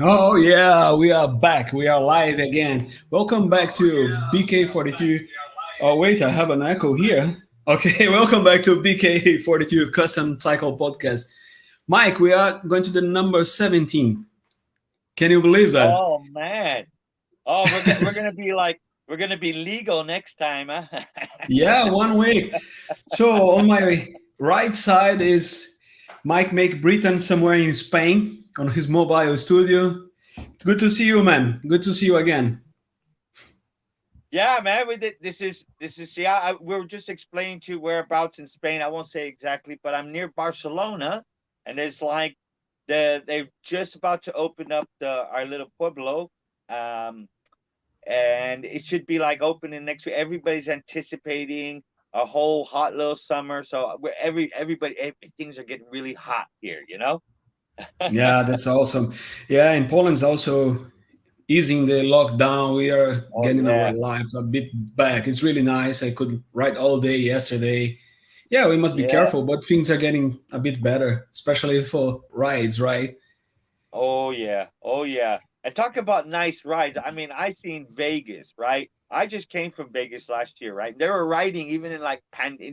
Oh yeah, we are back. We are live again. Welcome back to BK42. Oh wait, I have an echo here. Okay, welcome back to BK42 Custom Cycle Podcast. Mike, we are going to the number 17. Can you believe that? Oh man. Oh, we're gonna be legal next time, huh? Yeah, 1 week. So on my right side is Mike make Brittan somewhere in Spain on his mobile studio. It's good to see you, man. Good to see you again. Yeah, man. We did. This is. Yeah, we were just explaining to you whereabouts in Spain. I won't say exactly, but I'm near Barcelona, and it's like they're just about to open up our little pueblo. Um, and it should be like opening next week. Everybody's anticipating a whole hot little summer. So things are getting really hot here. Yeah, that's awesome. Yeah, in Poland's also easing the lockdown. We are Oh getting our yeah, lives a bit back. It's really nice. I could ride all day yesterday. Yeah, we must be yeah. careful, but things are getting a bit better, especially for rides, right? Oh yeah, oh yeah. And talk about nice rides. I mean, I seen Vegas, right? I just came from Vegas last year, right? They were riding even in like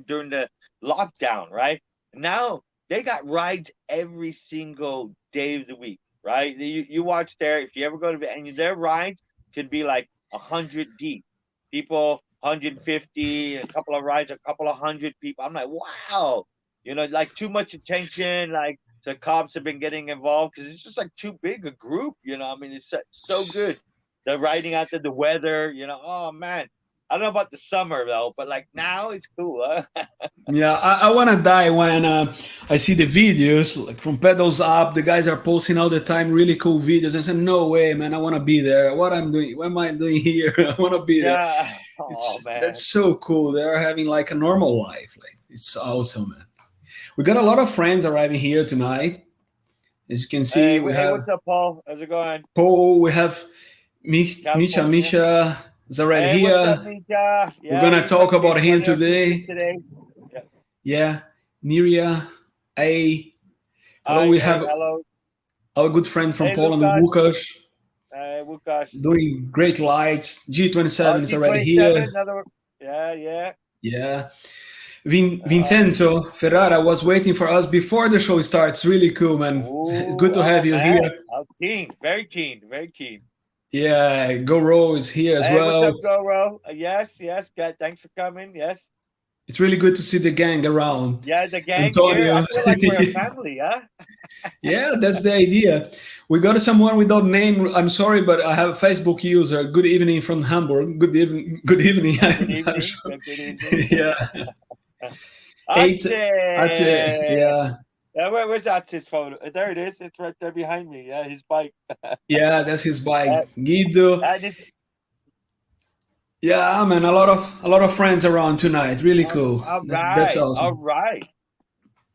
during the lockdown, right? Now they got rides every single day of the week, right? You watch there if you ever go to and their rides could be like 100 deep. People 150, a couple of rides, a couple of hundred people. I'm like, wow, like too much attention, like the cops have been getting involved because it's just like too big a group. I mean, it's so good. They're riding out the weather. Oh man, I don't know about the summer though, but like now it's cool, huh? Yeah, I want to die when I see the videos like from pedals up. The guys are posting all the time really cool videos. And I said, no way, man, I want to be there. What I'm doing? What am I doing here? I want to be there. Yeah. Oh It's man. that's so cool. They're having like a normal life. Like it's awesome, man. We got a lot of friends arriving here tonight. As you can see, Hey, we hey, have what's up, Paul? How's it going? Paul, we have California. Misha is already Hey, what's up, here. Ninja? We're Yeah, gonna he's gonna talk be about one him of our features today. today. Yeah. Yeah, Niria, A. Hello, Hi, we hey, have hello. our good friend from Hey, Poland, Lucas. Łukasz, Hey, Lucas. doing great lights. Oh, G27 is already G27, here. another. Yeah, yeah. Yeah. Uh, Vincenzo Ferrara was waiting for us before the show starts. Really cool, man. It's good to oh have you man, here. I'm keen, very keen, very keen. Yeah, Goro is here as Hey, what's well. up, Goro? Yes, yes, good. Thanks for coming. Yes, It's really good to see the gang around. yeah, the gang here. I Antonio. feel like we're a family, huh? Yeah, that's the idea. We got someone without name. I'm sorry, but I have a Facebook user. Good evening from Hamburg. Good evening. Good evening. Good I'm evening. sure. Good evening. Yeah. Eight. Ate. Yeah. Yeah, where's Ate's photo? There it is. It's right there behind me. Yeah, his bike. Yeah, that's his Uh, bike. Guido. and it's, Yeah, man. A lot of friends around tonight. Really cool. all That's right, all awesome. right.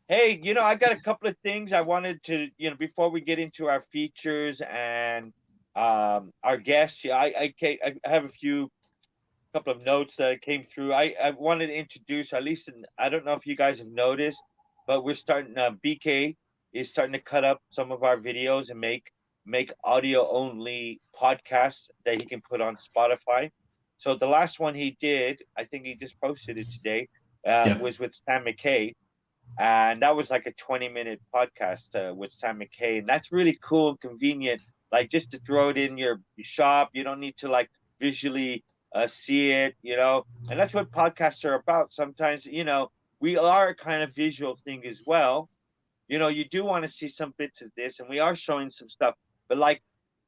Hey, I got a couple of things I wanted to, before we get into our features and our guests. Yeah, I have a couple of notes that came through. I wanted to introduce, at least, I don't know if you guys have noticed, but we're starting. BK is starting to cut up some of our videos and make audio only podcasts that he can put on Spotify. So the last one he did, I think he just posted it today, Yeah. was with Sam McKay, and that was like a 20-minute podcast with Sam McKay, and that's really cool and convenient. Like just to throw it in your shop, you don't need to like visually see it. And that's what podcasts are about. Sometimes, we are a kind of visual thing as well. You do want to see some bits of this, and we are showing some stuff, but like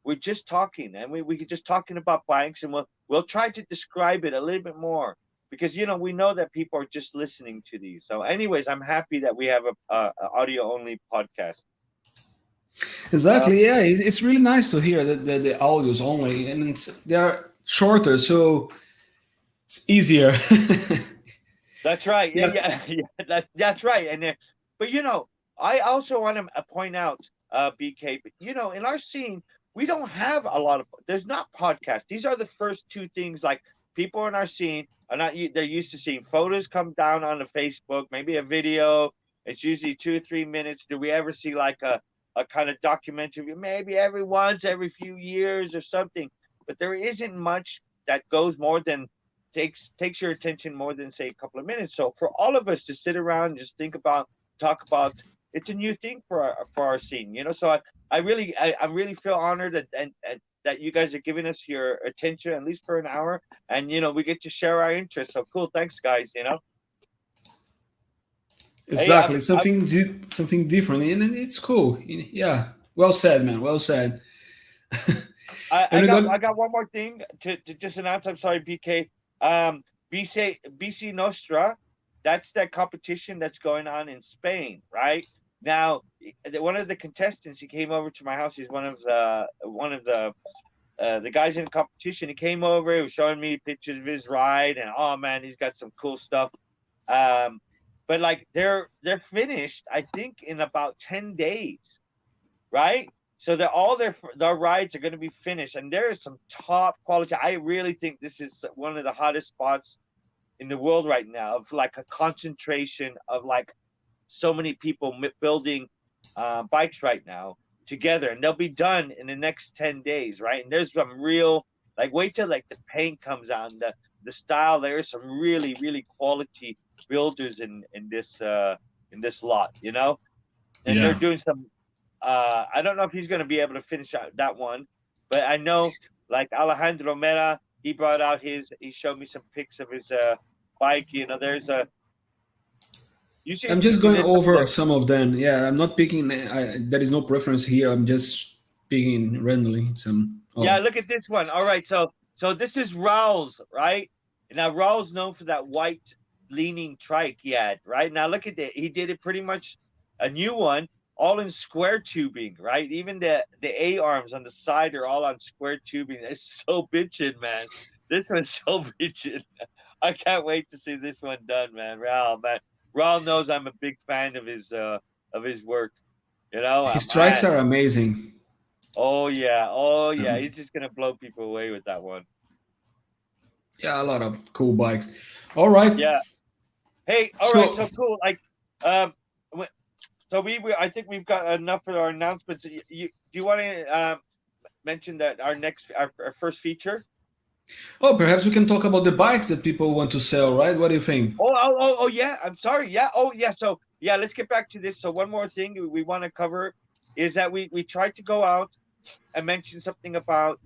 we're just talking, and we could just talking about bikes, and we'll try to describe it a little bit more because we know that people are just listening to these. So, anyways, I'm happy that we have a audio only podcast. Uh, Exactly. Yeah, it's really nice to hear that the audios only, and they're shorter, so it's easier. that's right. Yeah, Yeah. yeah, yeah. That's right. And but I also want to point out, BK. But in our scene, we don't have a lot of. There's not podcasts. These are the first two things. Like people in our scene are not. They're used to seeing photos come down on the Facebook, maybe a video. It's usually 2 or 3 minutes. Do we ever see like a kind of documentary, maybe every few years or something. But there isn't much that goes more than takes your attention more than say a couple of minutes. So for all of us to sit around and just talk about, it's a new thing for our scene, So I really feel honored and that you guys are giving us your attention at least for an hour, and we get to share our interests. So cool, thanks guys. Hey, Exactly, something different, and it's cool. Yeah, well said, man. Well said. I And we got got one more thing to just announce. I'm sorry, BK. BC Nostra, that's that competition that's going on in Spain, right? Now, one of the contestants, he came over to my house. He's one of the guys in the competition. He came over, he was showing me pictures of his ride, and oh man, he's got some cool stuff. But like they're finished, I think, in about 10 days, right? So that all their rides are going to be finished, and there is some top quality. I really think this is one of the hottest spots in the world right now, of like a concentration of like so many people building bikes right now together, and they'll be done in the next 10 days, right? And there's some real, like, wait till like the paint comes out, and the style. There's some really really quality builders in this lot, and they're yeah. doing some. I don't know if he's going to be able to finish out that one, but I know like Alejandro Mera, he brought out he showed me some pics of his bike. There's a you I'm should just going there's some over some of them. Yeah, I'm not picking. There is no preference here. I'm just picking randomly some. yeah, Oh, look at this one. All right, so this is Raul's, right? Now Raul's known for that white leaning trike he had, right? Now look at that. He did it pretty much a new one, all in square tubing, right? Even the A arms on the side are all on square tubing. It's so bitchin', man. This one's so bitchin'. I can't wait to see this one done, man. Raul, man. Raul knows I'm a big fan of his work. his trikes Man. are amazing. Oh yeah. Um, He's just gonna blow people away with that one. yeah, a lot of cool bikes. All right. Yeah. Hey, all right. So So cool. Like, um, so I think we've got enough for our announcements. Do you want to mention that our first feature? oh, perhaps we can talk about the bikes that people want to sell, right? What do you think? Oh yeah. I'm sorry. Yeah. Oh yeah. So yeah, let's get back to this. So one more thing we want to cover is that we tried to go out and mention something about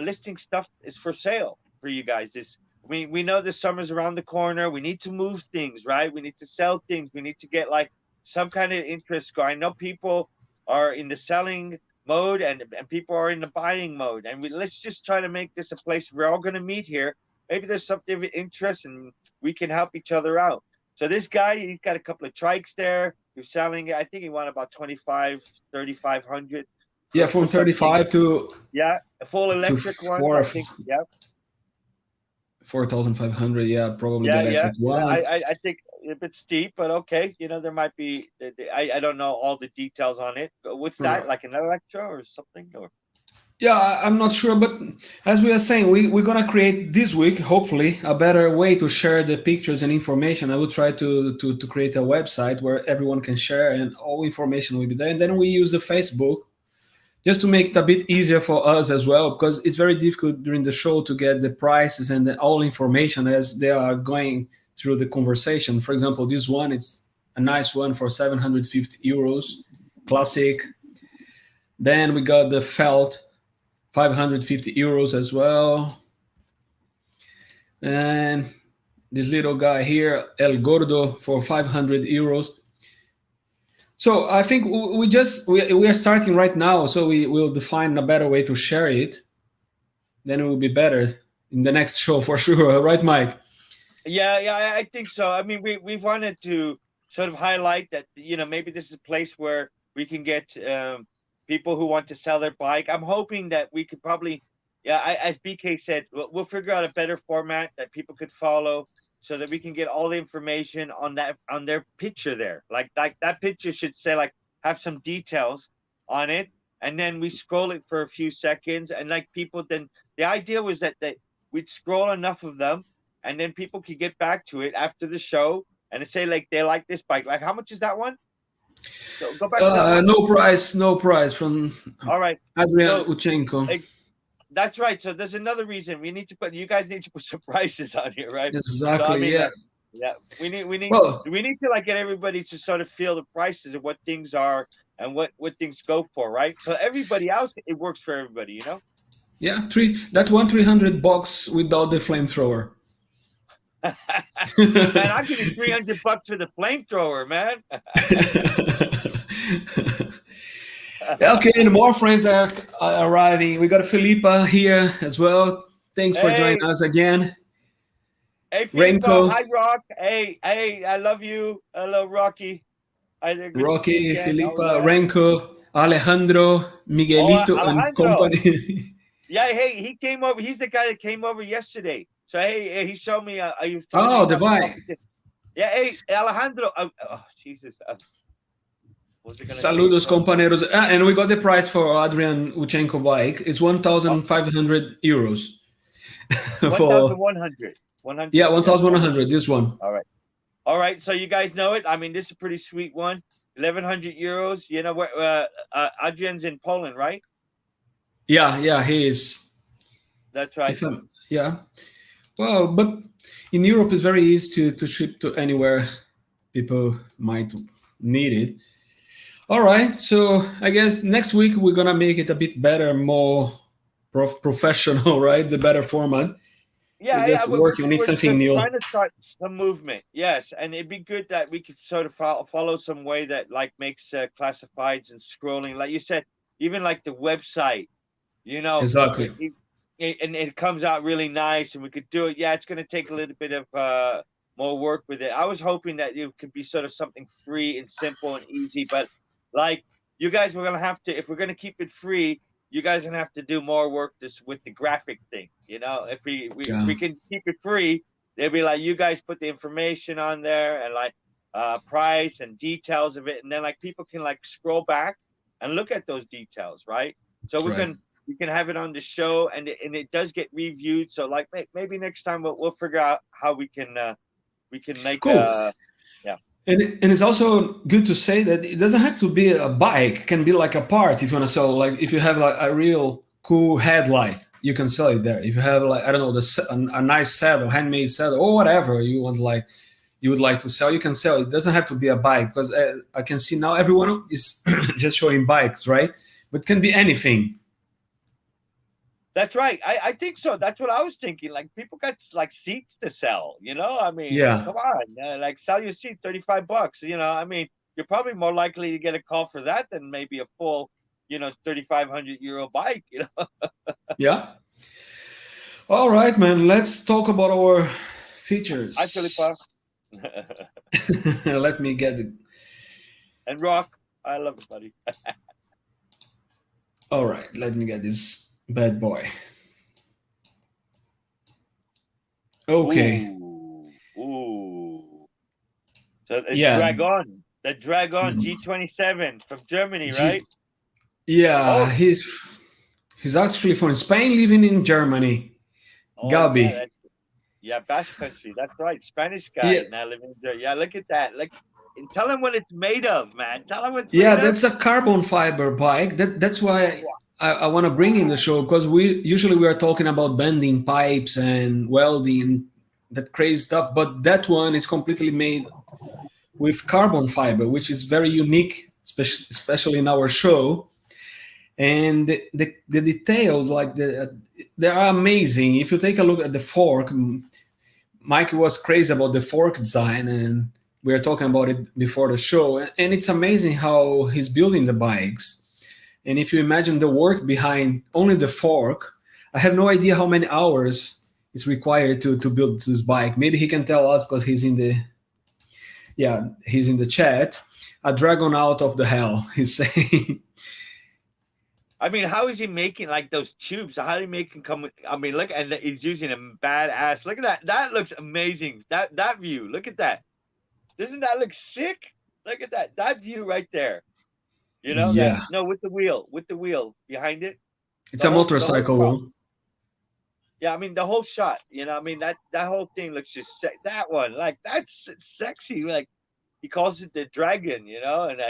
listing stuff is for sale for you guys. We know the summer's around the corner. We need to move things, right? We need to sell things. We need to get like some kind of interest going. I know people are in the selling mode and people are in the buying mode. And let's just try to make this a place we're all going to meet here. Maybe there's something of interest and we can help each other out. So this guy, he's got a couple of trikes there. He's selling it. I think he wanted about 3,500 Yeah, for from something. 35 Yeah, a full to electric one. I think. Yeah, 4,500. Yeah, probably the yeah. electric one. I think a bit steep, but okay. There might be. I don't know all the details on it. What's that? Right. Like an Electra or something? Or Yeah, I'm not sure, but as we are saying, we're gonna create this week, hopefully, a better way to share the pictures and information. I will try to create a website where everyone can share and all information will be there. And then we use the Facebook just to make it a bit easier for us as well, because it's very difficult during the show to get the prices and all information as they are going through the conversation. For example, this one, it's a nice one for 750 euros, classic. Then we got the felt 550 euros as well. And this little guy here, El Gordo, for 500 euros. So I think we are starting right now, so we will define a better way to share it. Then it will be better in the next show for sure, right, Mike? yeah, I think so. I mean, we wanted to sort of highlight that maybe this is a place where we can get people who want to sell their bike. I'm hoping that we could probably, as BK said, we'll figure out a better format that people could follow, so that we can get all the information on their picture there. Like that picture should say, like, have some details on it, and then we scroll it for a few seconds, and like people then the idea was that we'd scroll enough of them, and then people could get back to it after the show and say like they like this bike. Like, how much is that one? Go back to the one. No price from All right. Adrian So Uchenko. that's right. So there's another reason you guys need to put some prices on here, right? So I Exactly. mean, Yeah. yeah, we need Well, to like get everybody to sort of feel the prices of what things are and what things go for, right? So everybody else, it works for everybody, you know. yeah, 300 bucks without the flamethrower. Man, I'll give you $300 for the flamethrower, man. Okay, and more friends are arriving. We got Felipa here as well. Thanks for joining Hey, us again. hey, Filipa. Renko, Hi, Rock. Hey, I love you. Hello, Rocky. Good to see you Rocky, again. Oh Felipa, yeah. Renko, Alejandro, Oh, Miguelito, and Alejandro. company. Yeah, hey, he came over. He's the guy that came over yesterday. So he showed me. He was telling me Oh, he's the having a bike. competition. Yeah, hey, Alejandro. Oh, Jesus. What was I gonna say? Saludos, compañeros. And we got the price for Adrian Uchenko bike. It's 1,500 euros One for thousand 100. 100. yeah, Yeah. 1,100. This one. All right. All right. So you guys know it. I mean, this is a pretty sweet one. 1,100 euros. You know where Adrian's in Poland, right? Yeah, he is. That's right. Yeah. Well, but in Europe, it's very easy to ship to anywhere people might need it. All right, so I guess next week we're gonna make it a bit better, more professional, right? The better format. We're Yeah, just working on it, something we're new. trying to start some movement. Yes, and it'd be good that we could sort of follow some way that like makes classifieds and scrolling, like you said, even like the website. You know, Exactly. and it comes out really nice, and we could do it. Yeah, it's going to take a little bit of more work with it. I was hoping that it could be sort of something free and simple and easy, but like you guys were going to have to, if we're going to keep it free, you guys are going to have to do more work this with the graphic thing. You know, if if Yeah. we can keep it free, they'll be like, you guys put the information on there and like price and details of it, and then like people can like scroll back and look at those details, right? So Right. we can have it on the show, and it does get reviewed. So like maybe next time we'll figure out how we can make Cool. yeah. And it's also good to say that it doesn't have to be a bike. It can be like a part if you want to sell. Like if you have like a real cool headlight, you can sell it there. If you have like I don't know a nice saddle, handmade saddle, or whatever you want, like you would like to sell, you can sell. It doesn't have to be a bike because I can see now everyone is just showing bikes, right? But it can be anything. That's right. I think so. That's what I was thinking. Like people got like seats to sell, you know? I mean, Yeah. come on. Like sell your seat $35, you know? I mean, you're probably more likely to get a call for that than maybe a full, 3,500 euro bike, you know? Yeah. All right, man. Let's talk about our features. Hi, Philippa. Let me get it. And Rock. I love it, buddy. All right, let me get this bad boy. Okay. Ooh. So it's Yeah. Dragon. The Dragon G27 from Germany, right? Yeah, Oh. he's actually from Spain, living in Germany. Oh, Gabi. yeah, Basque country. That's right. Spanish guy now living in Germany. Yeah, look at that. Like, and tell him what it's made of, man. Tell him what's made of. That's a carbon fiber bike. That's why I want to bring in the show, because we are talking about bending pipes and welding, that crazy stuff. But that one is completely made with carbon fiber, which is very unique, especially in our show. And the details, like they are amazing. If you take a look at the fork, Mike was crazy about the fork design, and we were talking about it before the show. And it's amazing how he's building the bikes. And if you imagine the work behind only the fork, I have no idea how many hours is required to build this bike. Maybe he can tell us, because he's in the chat. A dragon out of the hell, he's saying. I mean, how is he making like those tubes? How do he make them come? I mean, look, and he's using a badass. Look at that. That looks amazing. That view. Look at that. Doesn't that look sick? Look at that. That view right there. You know? Yeah. With the wheel behind it. It's a motorcycle wheel. Yeah, I mean the whole shot. I mean that whole thing looks just that one. Like that's sexy. Like he calls it the dragon. And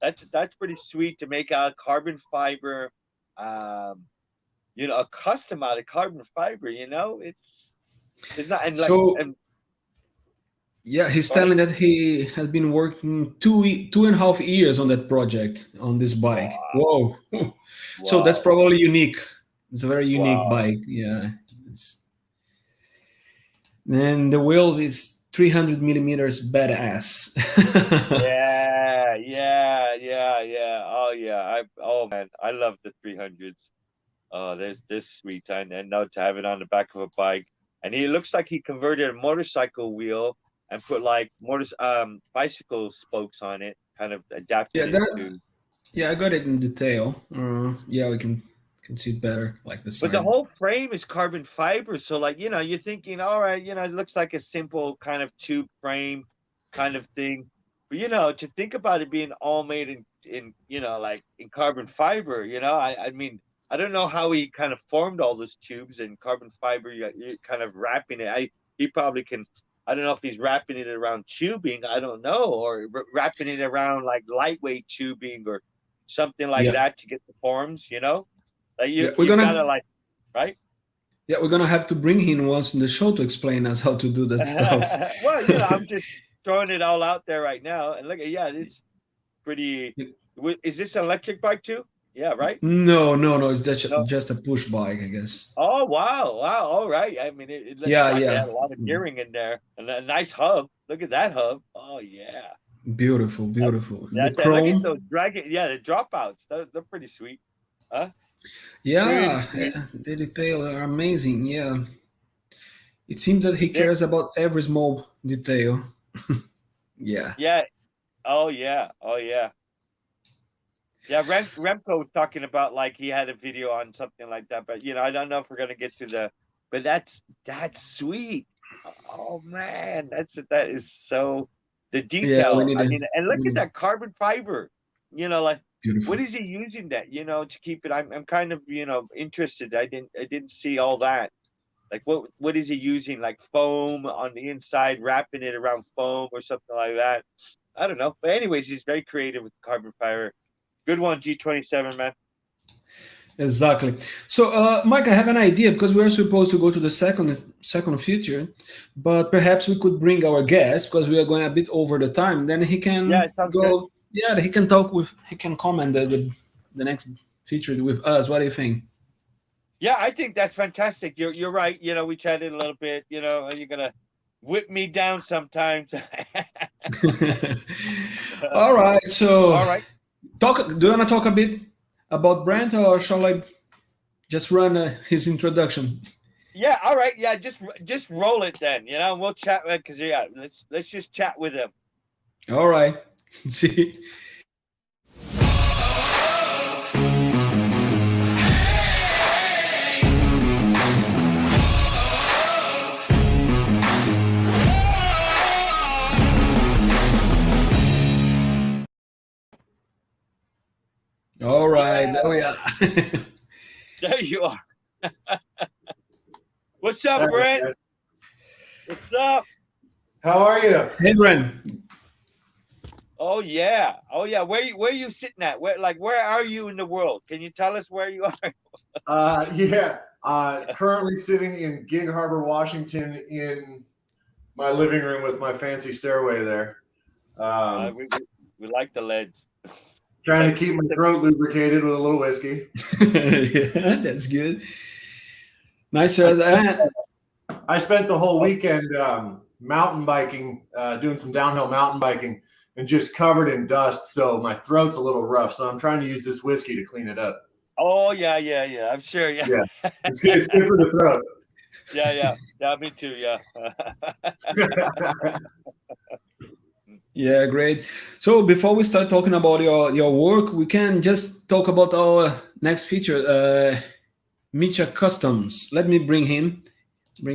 That's pretty sweet to make a carbon fiber, a custom out of carbon fiber. It's not and like So and yeah, he's go ahead. telling that he has been working 2.5 years on that project on this bike. Wow, Whoa! So that's wow, probably unique. It's a very unique wow. bike. Yeah. And the wheels is 300 millimeters badass. Yeah, yeah, yeah, yeah. Oh yeah. Oh man, I love the 300s. Oh, there's sweet, and now to have it on the back of a bike, and he looks like he converted a motorcycle wheel and put like bicycle spokes on it, kind of Yeah, adapted it that. to. Yeah, I got it in detail. Yeah, we can see it better, like the But the side. whole frame is carbon fiber, so like you're thinking, all right, it looks like a simple kind of tube frame kind of thing, but to think about it being all made in like in carbon fiber, I mean, I don't know how he kind of formed all those tubes in carbon fiber. You're kind of wrapping it. He probably can. I don't know if he's wrapping it around tubing. I don't know, or wrapping it around like lightweight tubing or something like Yeah, that to get the forms. Like yeah, you've got to like. Right? we're gonna have to bring him once in the show to explain us how to do that stuff. Well, I'm just throwing it all out there right now. And look, yeah, it's pretty. Is this an electric bike too? Yeah, right? No, no, no. It's No. just a push bike, I guess. Oh, wow. Wow. All right. I mean, it looks Yeah, like it yeah. had a lot of gearing in there and a nice hub. Look at that hub. Oh, yeah. Beautiful, That, beautiful. The that's it. Look at those chrome. dragon. Yeah, the dropouts. They're pretty sweet. Huh? Pretty Yeah, sweet. the detail are amazing. Yeah, it seems that he There, cares about every small detail. Yeah. yeah. Oh, yeah. Oh, yeah. Yeah, Remco was talking about like he had a video on something like that, but I don't know if we're gonna get to but that's sweet. Oh man, that is so the Yeah, we detail. need I a mean, and look we at need that carbon fiber. Like beautiful. what is he using that? To keep it. I'm kind of interested. I didn't see all that. Like what is he using? Like foam on the inside, wrapping it around foam or something like that. I don't know. But anyways, he's very creative with carbon fiber. Good one, G27, man. Exactly. So, Mike, I have an idea because we're supposed to go to the second feature, but perhaps we could bring our guest because we are going a bit over the time. Then he Yeah, can it sounds good. go. Yeah, he can talk with. He can comment the next feature with us. What do you think? Yeah, I think that's fantastic. You're right. We chatted a little bit. And you're gonna whip me down sometimes. All right. So, All right. talk. Do you want to talk a bit about Brent, or shall I just run his introduction? Yeah. All right. Yeah. Just roll it then. We'll chat because yeah. Let's just chat with him. All right. See. All right. Yeah. There we are. There you are. What's up, All right, Brent? guys. What's up? How are you? Hey, Brent. Oh yeah. Oh yeah. Where you sitting at? Where are you in the world? Can you tell us where you are? Yeah. Currently sitting in Gig Harbor, Washington, in my living room with my fancy stairway there. We like the leads. Trying to keep my throat lubricated with a little whiskey. Yeah, that's good. Nice. I spent the whole weekend mountain biking, doing some downhill mountain biking, and just covered in dust. So my throat's a little rough. So I'm trying to use this whiskey to clean it up. Oh yeah. I'm sure. Yeah. Yeah, it's good. It's good for the throat. Yeah. Me too. Yeah. Yeah, great. So before we start talking about your work, we can just talk about our next feature, Micha Customs. Let me bring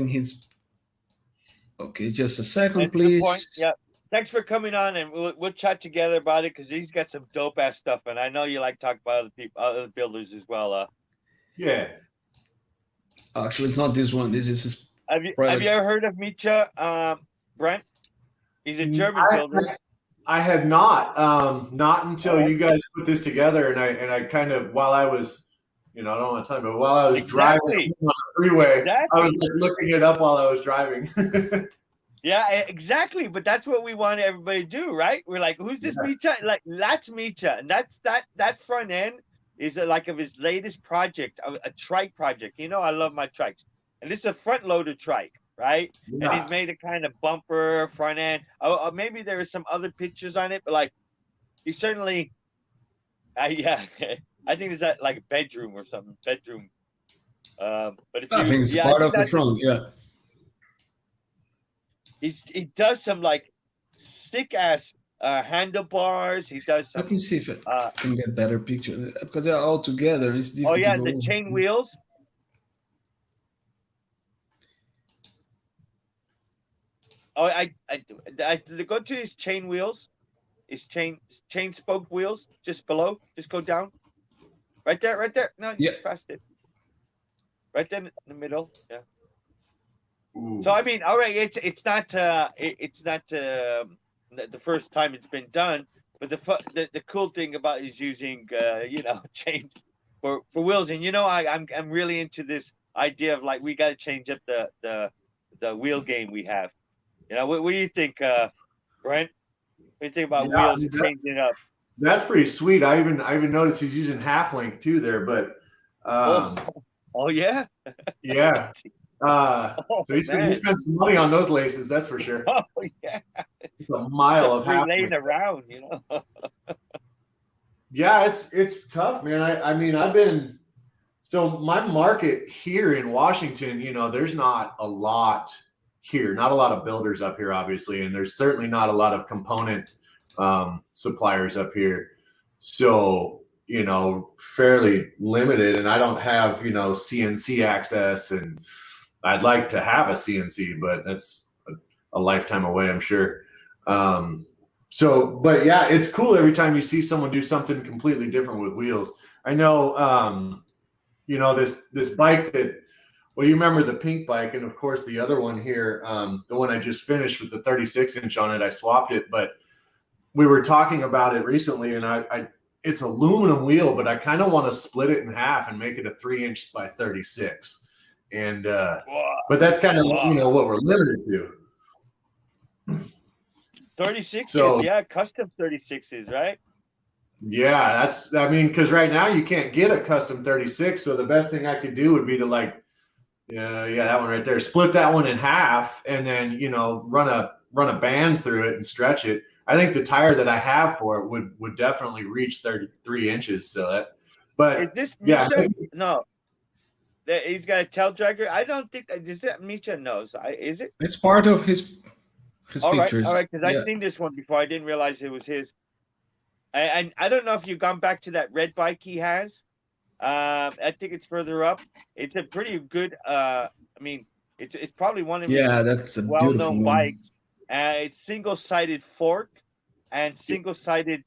his. Okay, just a second, That's a good please. point. Yeah. Thanks for coming on, and we'll chat together about it because he's got some dope ass stuff, and I know you like talk about other people, other builders as well. Yeah. Actually, it's not this one. This is his Have you ever heard of Micha, Brent? He's a German builder. I had not until you guys put this together, and I kind of, while I was, I don't want to tell you, but while I was driving on the freeway, I was like looking it up while I was driving. Yeah, exactly. But that's what we want everybody to do, right? We're like, who's this Micha? Like, that's Micha, and that front end is like of his latest project, a trike project. I love my trikes, and this is a front loader trike, right? Yeah. And he's made a kind of bumper front end. Maybe there are some other pictures on it, but like, he certainly, yeah, I think it's that like a bedroom or something. Bedroom. But if I think it's part of the front, yeah. He does some like sick ass handlebars. He does some. Let me see if I can get better picture because they're all together. It's difficult. Oh yeah, the chain wheels. Oh, I go to his chain wheels. His chain spoke wheels just below. Just go down. Right there, right there. No, just past it. Right there in the middle. Yeah. Ooh. So I mean, all right, it's not the first time it's been done, but the cool thing about it is using chains for wheels, and I'm really into this idea of like we got to change up the wheel game we have. What do you think, Brent? What do you think about wheels and changing it up? That's pretty sweet. I even noticed he's using half length too there, but oh yeah, yeah. So he spent some money on those laces, that's for sure. Oh yeah, it's a mile of half laying around, Yeah, it's tough, man. I mean, so my market here in Washington, there's not a lot here, not a lot of builders up here, obviously, and there's certainly not a lot of component suppliers up here. So fairly limited, and I don't have CNC access, and I'd like to have a CNC, but that's a lifetime away, I'm sure. But yeah, it's cool every time you see someone do something completely different with wheels. I know, this bike that, well, you remember the pink bike, and of course the other one here, the one I just finished with the 36-inch on it, I swapped it, but we were talking about it recently, and it's aluminum wheel, but I kind of want to split it in half and make it a 3-inch by 36. And but that's kind of what we're limited to. 36s, yeah, custom 36s, right? Yeah, because right now you can't get a custom 36, so the best thing I could do would be to that one right there, split that one in half, and then run a band through it and stretch it. I think the tire that I have for it would definitely reach 33 inches. So but is this no. He's got a tail dragger. I don't think is that Micha knows. Is it? It's part of his pictures. All right, because I've seen this one before. I didn't realize it was his. And I don't know if you've gone back to that red bike he has. I think it's further up. It's a pretty good. I mean, it's probably one of his that's a well-known bikes. It's single-sided fork and single-sided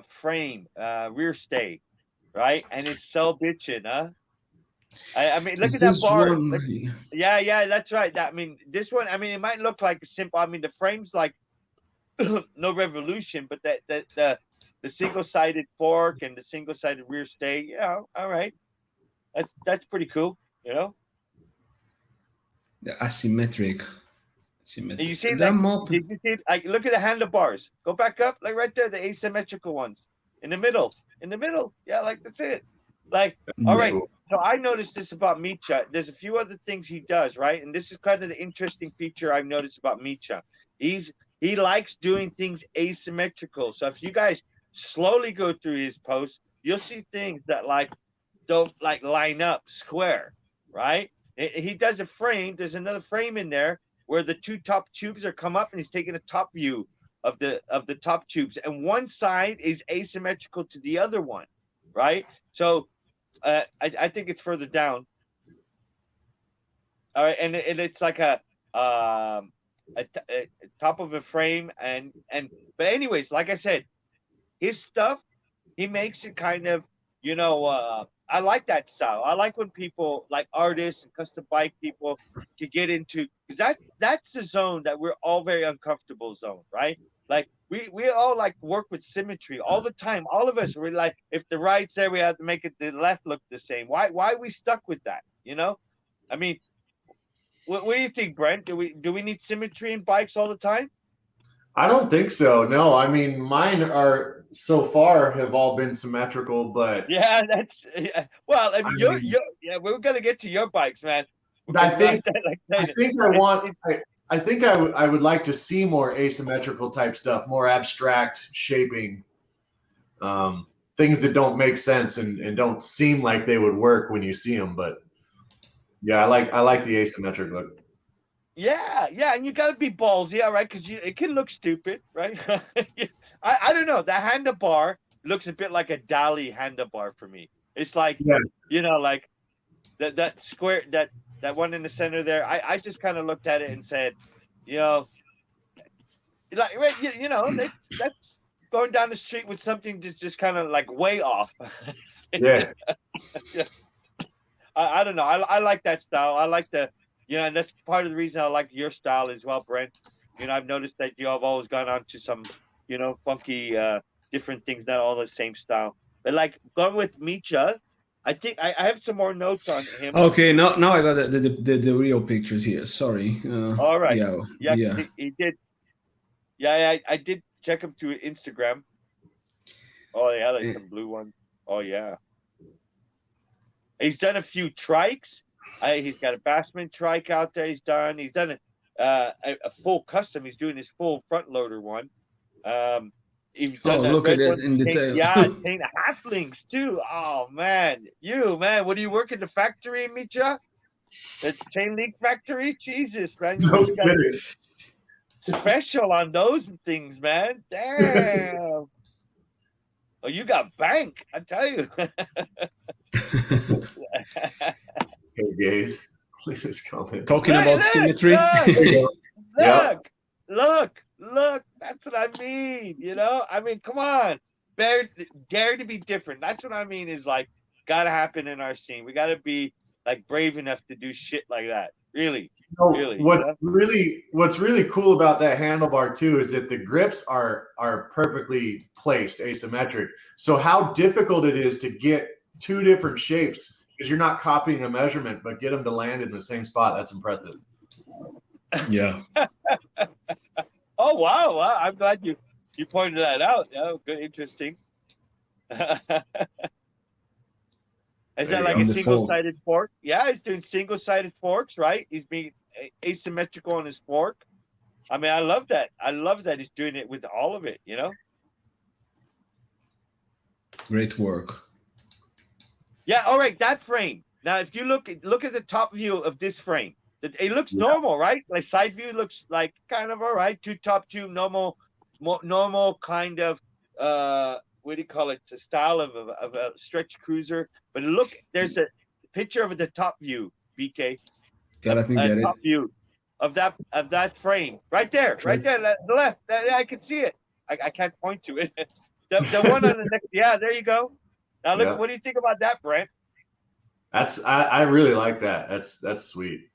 frame, rear stay, right? And it's so bitchin', huh? I mean, look at that bar. Yeah, that's right. This one, it might look like a simple. The frame's like no revolution, but the single-sided fork and the single-sided rear stay, all right. That's pretty cool, The asymmetric. You see, did you see? Look at the handlebars. Go back up, like right there, the asymmetrical ones in the middle. Yeah, like that's it. Like, all right. So I noticed this about Micha. There's a few other things he does, right? And this is kind of the interesting feature I've noticed about Micha. He likes doing things asymmetrical. So if you guys slowly go through his posts, you'll see things that don't line up square, right? He does a frame. There's another frame in there where the two top tubes are come up, and he's taking a top view of the top tubes, and one side is asymmetrical to the other one, right? So I think it's further down. All right, and it's like a top of a frame, but anyways, like I said, his stuff, he makes it kind of, I like that style. I like when people like artists and custom bike people can get into, because that's the zone that we're all very uncomfortable zone, right? Like we all like work with symmetry all the time. All of us, we're like, if the right's there, we have to make it the left look the same. Why are we stuck with that? I mean, what do you think, Brent? Do we need symmetry in bikes all the time? I don't think so. No, I mean mine are so far have all been symmetrical, but Yeah, well. I mean, I mean, yeah. We're gonna get to your bikes, man. I Because think like I think I want I think I would like to see more asymmetrical type stuff, more abstract shaping, things that don't make sense and don't seem like they would work when you see them. But yeah, I like the asymmetric look. yeah, and you got to be ballsy, all right? Because it can look stupid, right? I don't know. The handlebar looks a bit like a Dali handlebar for me. It's like, Yeah. Like that square, that one in the center there. I just kind of looked at it and said, like, right, that's going down the street with something just kind of like way off. Yeah. I don't know. I like that style. I like and that's part of the reason I like your style as well, Brent. I've noticed that you have always gone on to some, funky, different things, not all the same style. But like going with Micha, I think I have some more notes on him. Okay, now I got the real pictures here. Sorry. All right. Yeah. He did. Yeah, I did check him through Instagram. Oh yeah, like some blue ones. Oh yeah. He's done a few trikes. He's got a Bassman trike out there. He's done a full custom. He's doing his full front loader one. He's done look at it in detail. Yeah, paint halflings too. Oh man, what do you work in the factory, Micha? The chain link factory? Jesus, man. No kidding. Special on those things, man. Damn. Oh, you got bank, I tell you. Hey, guys, please comment. Talking about symmetry. Look. That's what I mean. I mean, come on. Dare to be different. That's what I mean. Is like gotta happen in our scene. We gotta be like brave enough to do shit like that. Really. Really. What's really cool about that handlebar too is that the grips are perfectly placed, asymmetric. So how difficult it is to get two different shapes because you're not copying a measurement, but get them to land in the same spot. That's impressive. Yeah. Oh wow! I'm glad you pointed that out. Oh, good, interesting. Is that like a single-sided fork? Yeah, he's doing single-sided forks, right? He's being asymmetrical on his fork. I mean, I love that. I love that he's doing it with all of it. Great work. Yeah. All right. That frame. Now, if you look at the top view of this frame, it looks normal, right? Like side view looks like kind of all right. Two top tube, normal kind of what do you call it? It's a style of a stretch cruiser. But look, there's a picture of the top view, BK. Gotta get it. Top view of that frame right there, the left. I can see it. I can't point to it. The one on the next. Yeah, there you go. Now look. Yeah. What do you think about that, Brent? I really like that. That's sweet.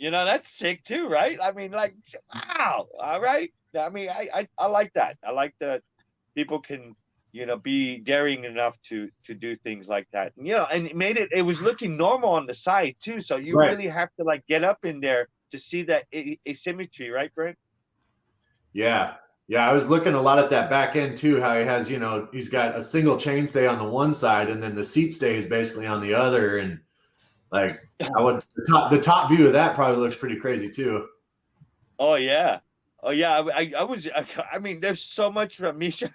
That's sick too, right? I mean, like, wow. All right. I mean, I like that. I like that people can, be daring enough to do things like that. And it was looking normal on the side too. So you really have to like get up in there to see that asymmetry, right, Brent? Yeah. Yeah. I was looking a lot at that back end too, how he has, he's got a single chainstay on the one side and then the seat stay is basically on the other. And like the top view of that probably looks pretty crazy too. Oh yeah. I mean, there's so much from Misha.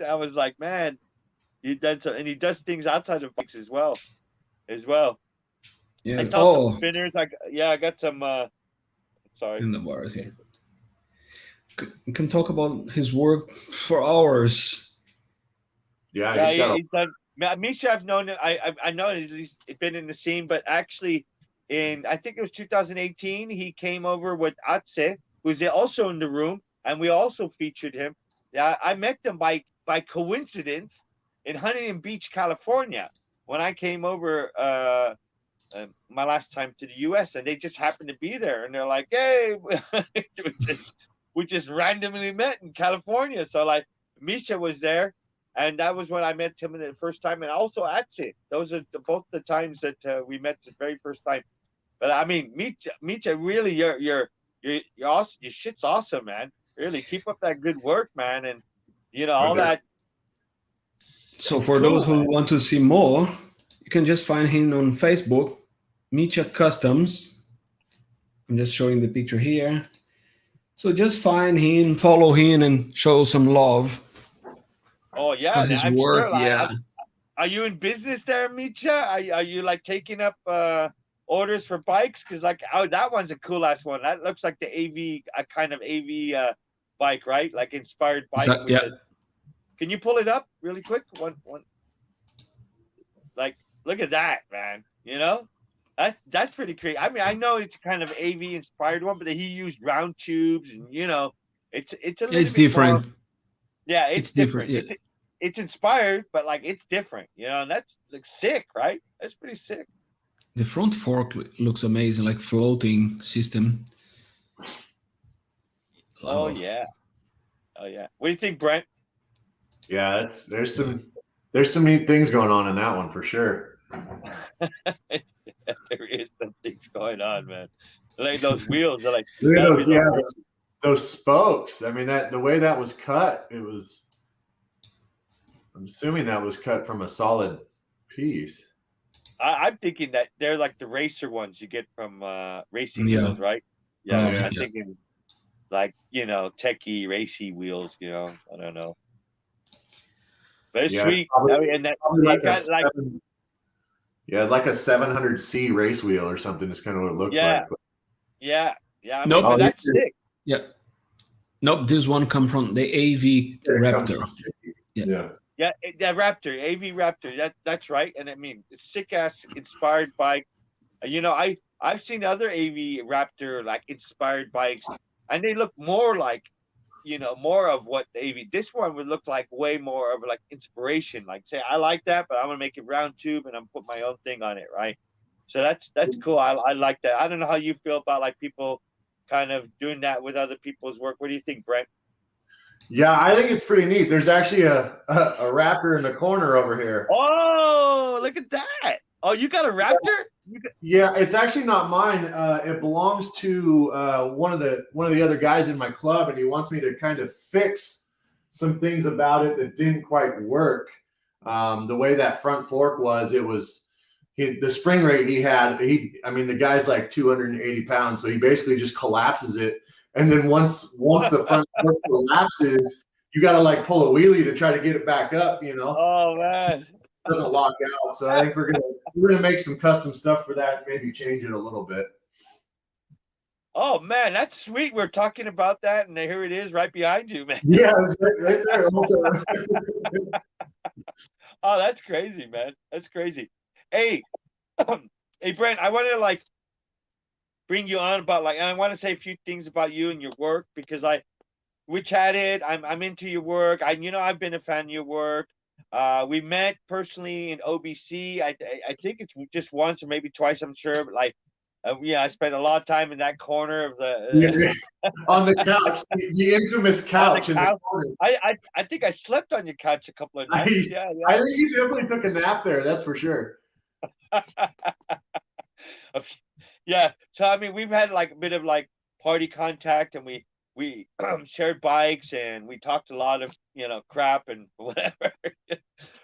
I was like, man, he does things outside of bikes as well. Yeah. I saw some spinners. I got some. Sorry. In the bars here. We can talk about his work for hours. Yeah, he's done. Misha, I've known. I know he's been in the scene, but actually, I think it was 2018, he came over with Atse, who's also in the room, and we also featured him. Yeah, I met them by coincidence in Huntington Beach, California, when I came over my last time to the U.S., and they just happened to be there, and they're like, "Hey," we just randomly met in California. So like Misha was there, and that was when I met Tim the first time, and also Atse. Those are both the times that we met the very first time. But I mean, Misha, really, you're awesome. Your shit's awesome, man. Really, keep up that good work, man, and all that. So for those who want to see more, you can just find him on Facebook, Misha Customs. I'm just showing the picture here. So just find him, follow him, and show some love. Oh yeah, for his I'm work. sure. Yeah. Are you in business there, Misha? Are you like taking up orders for bikes? Because like that one's a cool ass one. That looks like the AV, a kind of AV bike, right? Like inspired bike. Yeah. Can you pull it up really quick? One. Like, look at that, man. That's pretty crazy. I mean, I know it's kind of AV inspired one, but he used round tubes, and it's a little it's bit different. More, yeah, it's different. Yeah. It's inspired, but like it's different, and that's like sick, right? That's pretty sick. The front fork looks amazing, like floating system. Oh yeah. What do you think, Brent? Yeah, there's some neat things going on in that one for sure. There is some things going on, man. Like those wheels are like those spokes. I mean, the way that was cut, I'm assuming that was cut from a solid piece. I'm thinking that they're like the racer ones you get from racing wheels, right? Yeah, I'm thinking like techie racy wheels. I don't know, but it's sweet. And that like a 700C race wheel or something is kind of what it looks like. Yeah. I mean, nope, that's sick. Yeah. Nope, this one come from the AV Raptor. Yeah, the Raptor, AV Raptor. That's right. And I mean, it's sick ass inspired bike. I've seen other AV Raptor like inspired bikes, and they look more like, more of what the AV. This one would look like way more of like inspiration. Like, say, I like that, but I'm gonna make it round tube and I'm put my own thing on it, right? So that's cool. I like that. I don't know how you feel about like people kind of doing that with other people's work. What do you think, Brent? Yeah, I think it's pretty neat. There's actually a Raptor in the corner over here. Oh, look at that. Oh, you got a Raptor? Yeah, it's actually not mine. It belongs to one of the other guys in my club, and he wants me to kind of fix some things about it that didn't quite work. The way that front fork was, the spring rate he had. The guy's like 280 pounds, so he basically just collapses it. And then once the front fork collapses, you got to like pull a wheelie to try to get it back up. Oh man, it doesn't lock out. So I think we're gonna make some custom stuff for that. Maybe change it a little bit. Oh man, that's sweet. We're talking about that, and here it is, right behind you, man. Yeah, it's right there. Oh, that's crazy, man. That's crazy. Hey, hey, Brent, I want to bring you on about and I want to say a few things about you and your work, because we chatted. I'm into your work. I've been a fan of your work. We met personally in OBC. I think it's just once or maybe twice, I'm sure, but I spent a lot of time in that corner of the on the couch, the infamous couch. I think I slept on your couch a couple of nights. I think you definitely took a nap there. That's for sure. Yeah. So I mean, we've had like a bit of like party contact, and we shared bikes, and we talked a lot of crap and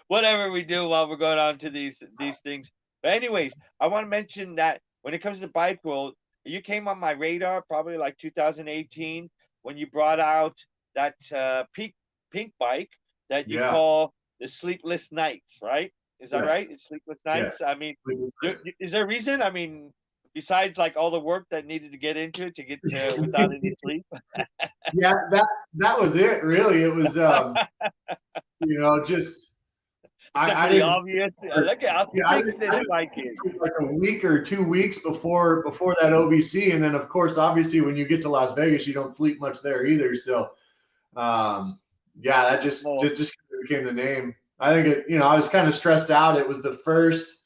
whatever we do while we're going on to these things. But anyways, I want to mention that when it comes to the bike world, you came on my radar probably like 2018 when you brought out that pink bike that you call the Sleepless Nights, right? Is that right? It's Sleepless Nights. Yes. I mean, is there a reason? I mean, besides like all the work that needed to get into it to get without any sleep. Yeah, that was it. Really, it was just. I didn't. Obvious. Look at how thick this bike is. Like a week or 2 weeks before that OBC, and then of course, obviously, when you get to Las Vegas, you don't sleep much there either. So, that just became the name. I think I was kind of stressed out. It was the first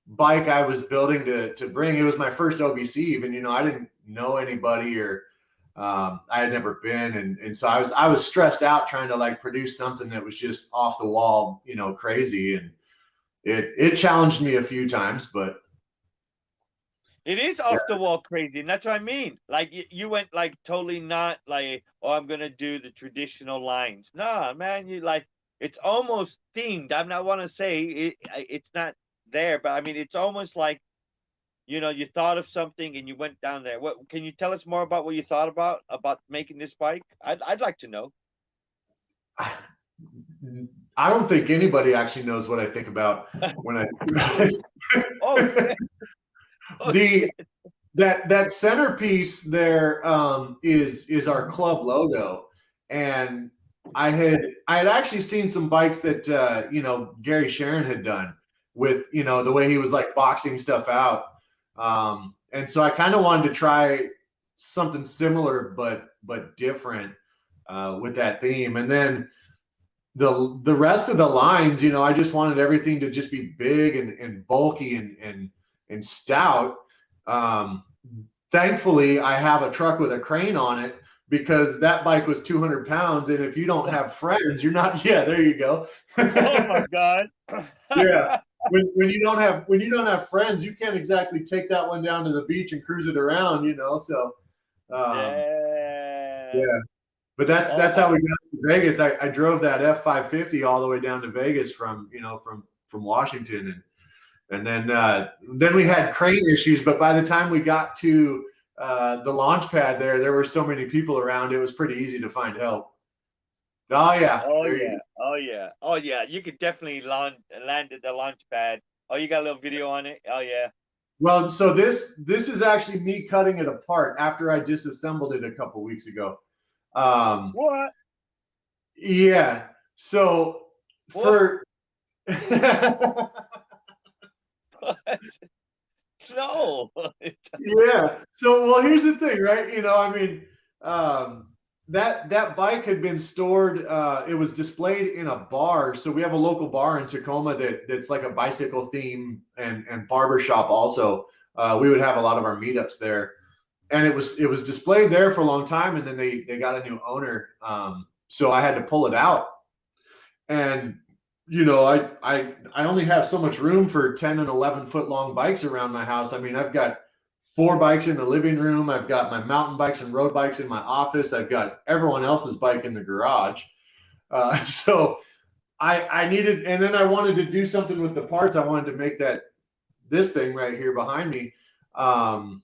bike I was building to bring. It was my first OBC even. I didn't know anybody or I had never been, and so I was stressed out trying to like produce something that was just off the wall, you know, crazy, and it challenged me a few times, but it is off the wall crazy, and that's what I mean. Like you went like totally not like, oh, I'm gonna do the traditional lines. Nah, man, you like it's almost themed. I want to say it's not there, but I mean it's almost like, you know, you thought of something and you went down there. What can you tell us more about what you thought about making this bike? I'd like to know. I don't think anybody actually knows what I think about when I Oh, oh that centerpiece there is our club logo, and I had actually seen some bikes that you know, Gary Sharon had done with, you know, the way he was like boxing stuff out, and so I kind of wanted to try something similar but different with that theme. And then the rest of the lines, you know, I just wanted everything to just be big and bulky and stout. Thankfully, I have a truck with a crane on it, because that bike was 200 pounds, and if you don't have friends, you're not. Yeah, there you go. Oh my God. Yeah, when you don't have friends, you can't exactly take that one down to the beach and cruise it around, you know. So, yeah. But that's how we got to Vegas. I drove that F550 all the way down to Vegas from, you know, from Washington, and then we had crane issues. But by the time we got to the launch pad there were so many people around, it was pretty easy to find help. Oh yeah. Oh yeah. You could definitely land at the launch pad. Oh, you got a little video on it. Oh yeah. Well, so this is actually me cutting it apart after I disassembled it a couple weeks ago. What? Yeah. So what? No. Yeah. So, well, here's the thing, right? You know, I mean, that bike had been stored. It was displayed in a bar. So we have a local bar in Tacoma that's like a bicycle theme and barbershop also. We would have a lot of our meetups there. And it was displayed there for a long time, and then they got a new owner, so I had to pull it out. And you know, I only have so much room for 10 and 11-foot long bikes around my house. I mean, I've got 4 bikes in the living room. I've got my mountain bikes and road bikes in my office. I've got everyone else's bike in the garage. So I needed, and then I wanted to do something with the parts. I wanted to make this thing right here behind me. And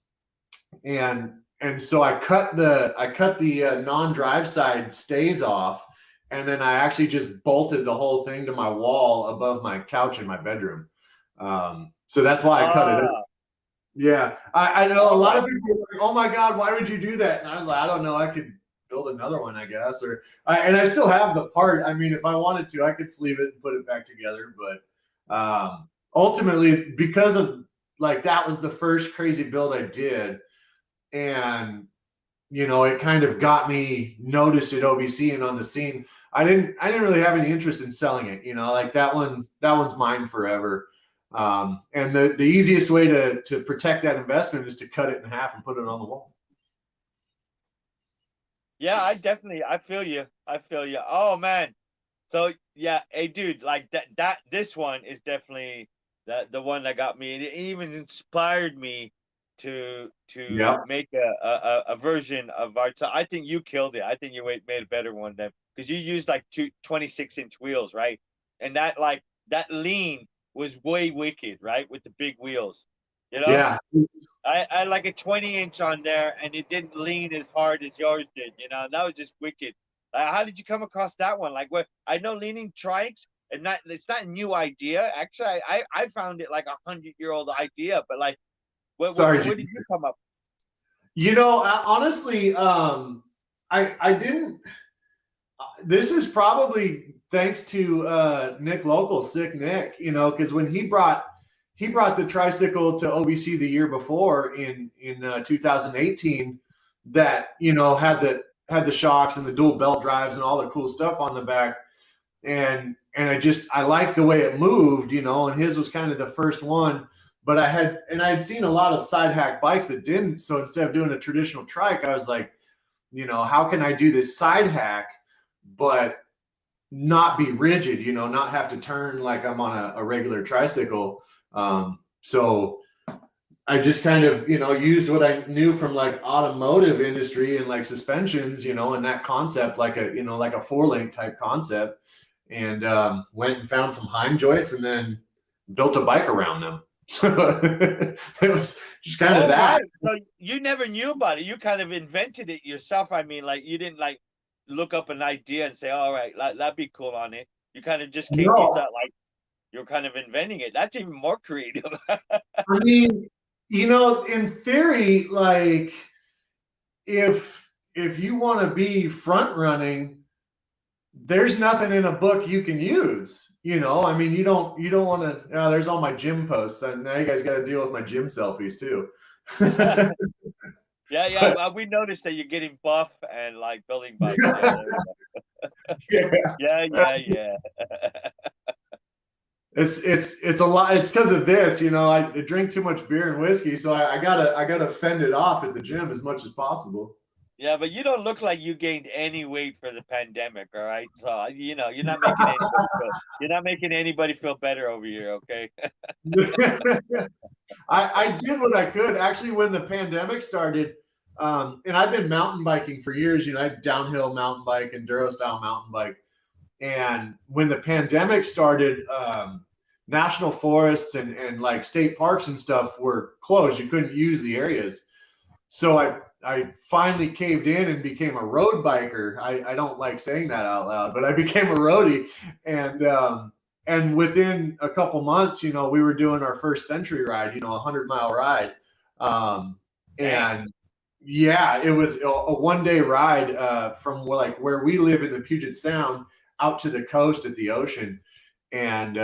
so I cut the non-drive side stays off, and then I actually just bolted the whole thing to my wall above my couch in my bedroom. So that's why I cut it up. Yeah, I know a lot of people are like, "Oh my God, why would you do that?" And I was like, "I don't know. I could build another one, I guess." And I still have the part. I mean, if I wanted to, I could sleeve it and put it back together. But ultimately, because of like that was the first crazy build I did. And, you know, it kind of got me noticed at OBC and on the scene. I didn't really have any interest in selling it, you know, like that one's mine forever. And the easiest way to protect that investment is to cut it in half and put it on the wall. Yeah, I feel you. Oh man. So yeah, hey dude, like this one is definitely the one that got me, and it even inspired me to make a version of art. So I think you killed it. I think you made a better one then, because you used like 26-inch wheels, right? And that lean was way wicked, right? With the big wheels, you know? Yeah. I had like a 20-inch on there, and it didn't lean as hard as yours did, you know? That was just wicked. How did you come across that one? Like, what I know leaning trikes, and it's not a new idea. Actually, I found it like 100-year-old idea, but like, where did you come up? You know, honestly, I didn't. This is probably thanks to Nick Local, Sick Nick. You know, because when he brought the tricycle to OBC the year before in 2018, that, you know, had the shocks and the dual belt drives and all the cool stuff on the back, and I liked the way it moved, you know, and his was kind of the first one. But I had seen a lot of side hack bikes that didn't. So instead of doing a traditional trike, I was like, how can I do this side hack, but not be rigid, not have to turn like I'm on a regular tricycle. So I just kind of, used what I knew from like automotive industry and like suspensions, and that concept, like a 4-link type concept, and went and found some Heim joints and then built a bike around them. So it was just kind of that. Right. So you never knew about it. You kind of invented it yourself. I mean, like you didn't like look up an idea and say, all right, that'd be cool on it. You kind of just came to that, like you're kind of inventing it. That's even more creative. I mean, in theory, like if you want to be front running, there's nothing in a book you can use. I mean, you don't want to. There's all my gym posts, and now you guys got to deal with my gym selfies too. Yeah. We noticed that you're getting buff and like building bikes. Yeah. It's a lot. It's because of this, I drink too much beer and whiskey, so I gotta fend it off at the gym as much as possible. Yeah, but you don't look like you gained any weight for the pandemic, all right? So you're not making anybody feel better over here, okay? I did what I could actually when the pandemic started, and I've been mountain biking for years. I downhill mountain bike, enduro style mountain bike, and when the pandemic started, national forests and like state parks and stuff were closed. You couldn't use the areas, so I finally caved in and became a road biker. I don't like saying that out loud, but I became a roadie. And within a couple months, we were doing our first century ride, a 100-mile ride. And yeah, it was a 1-day ride from like where we live in the Puget Sound out to the coast at the ocean. And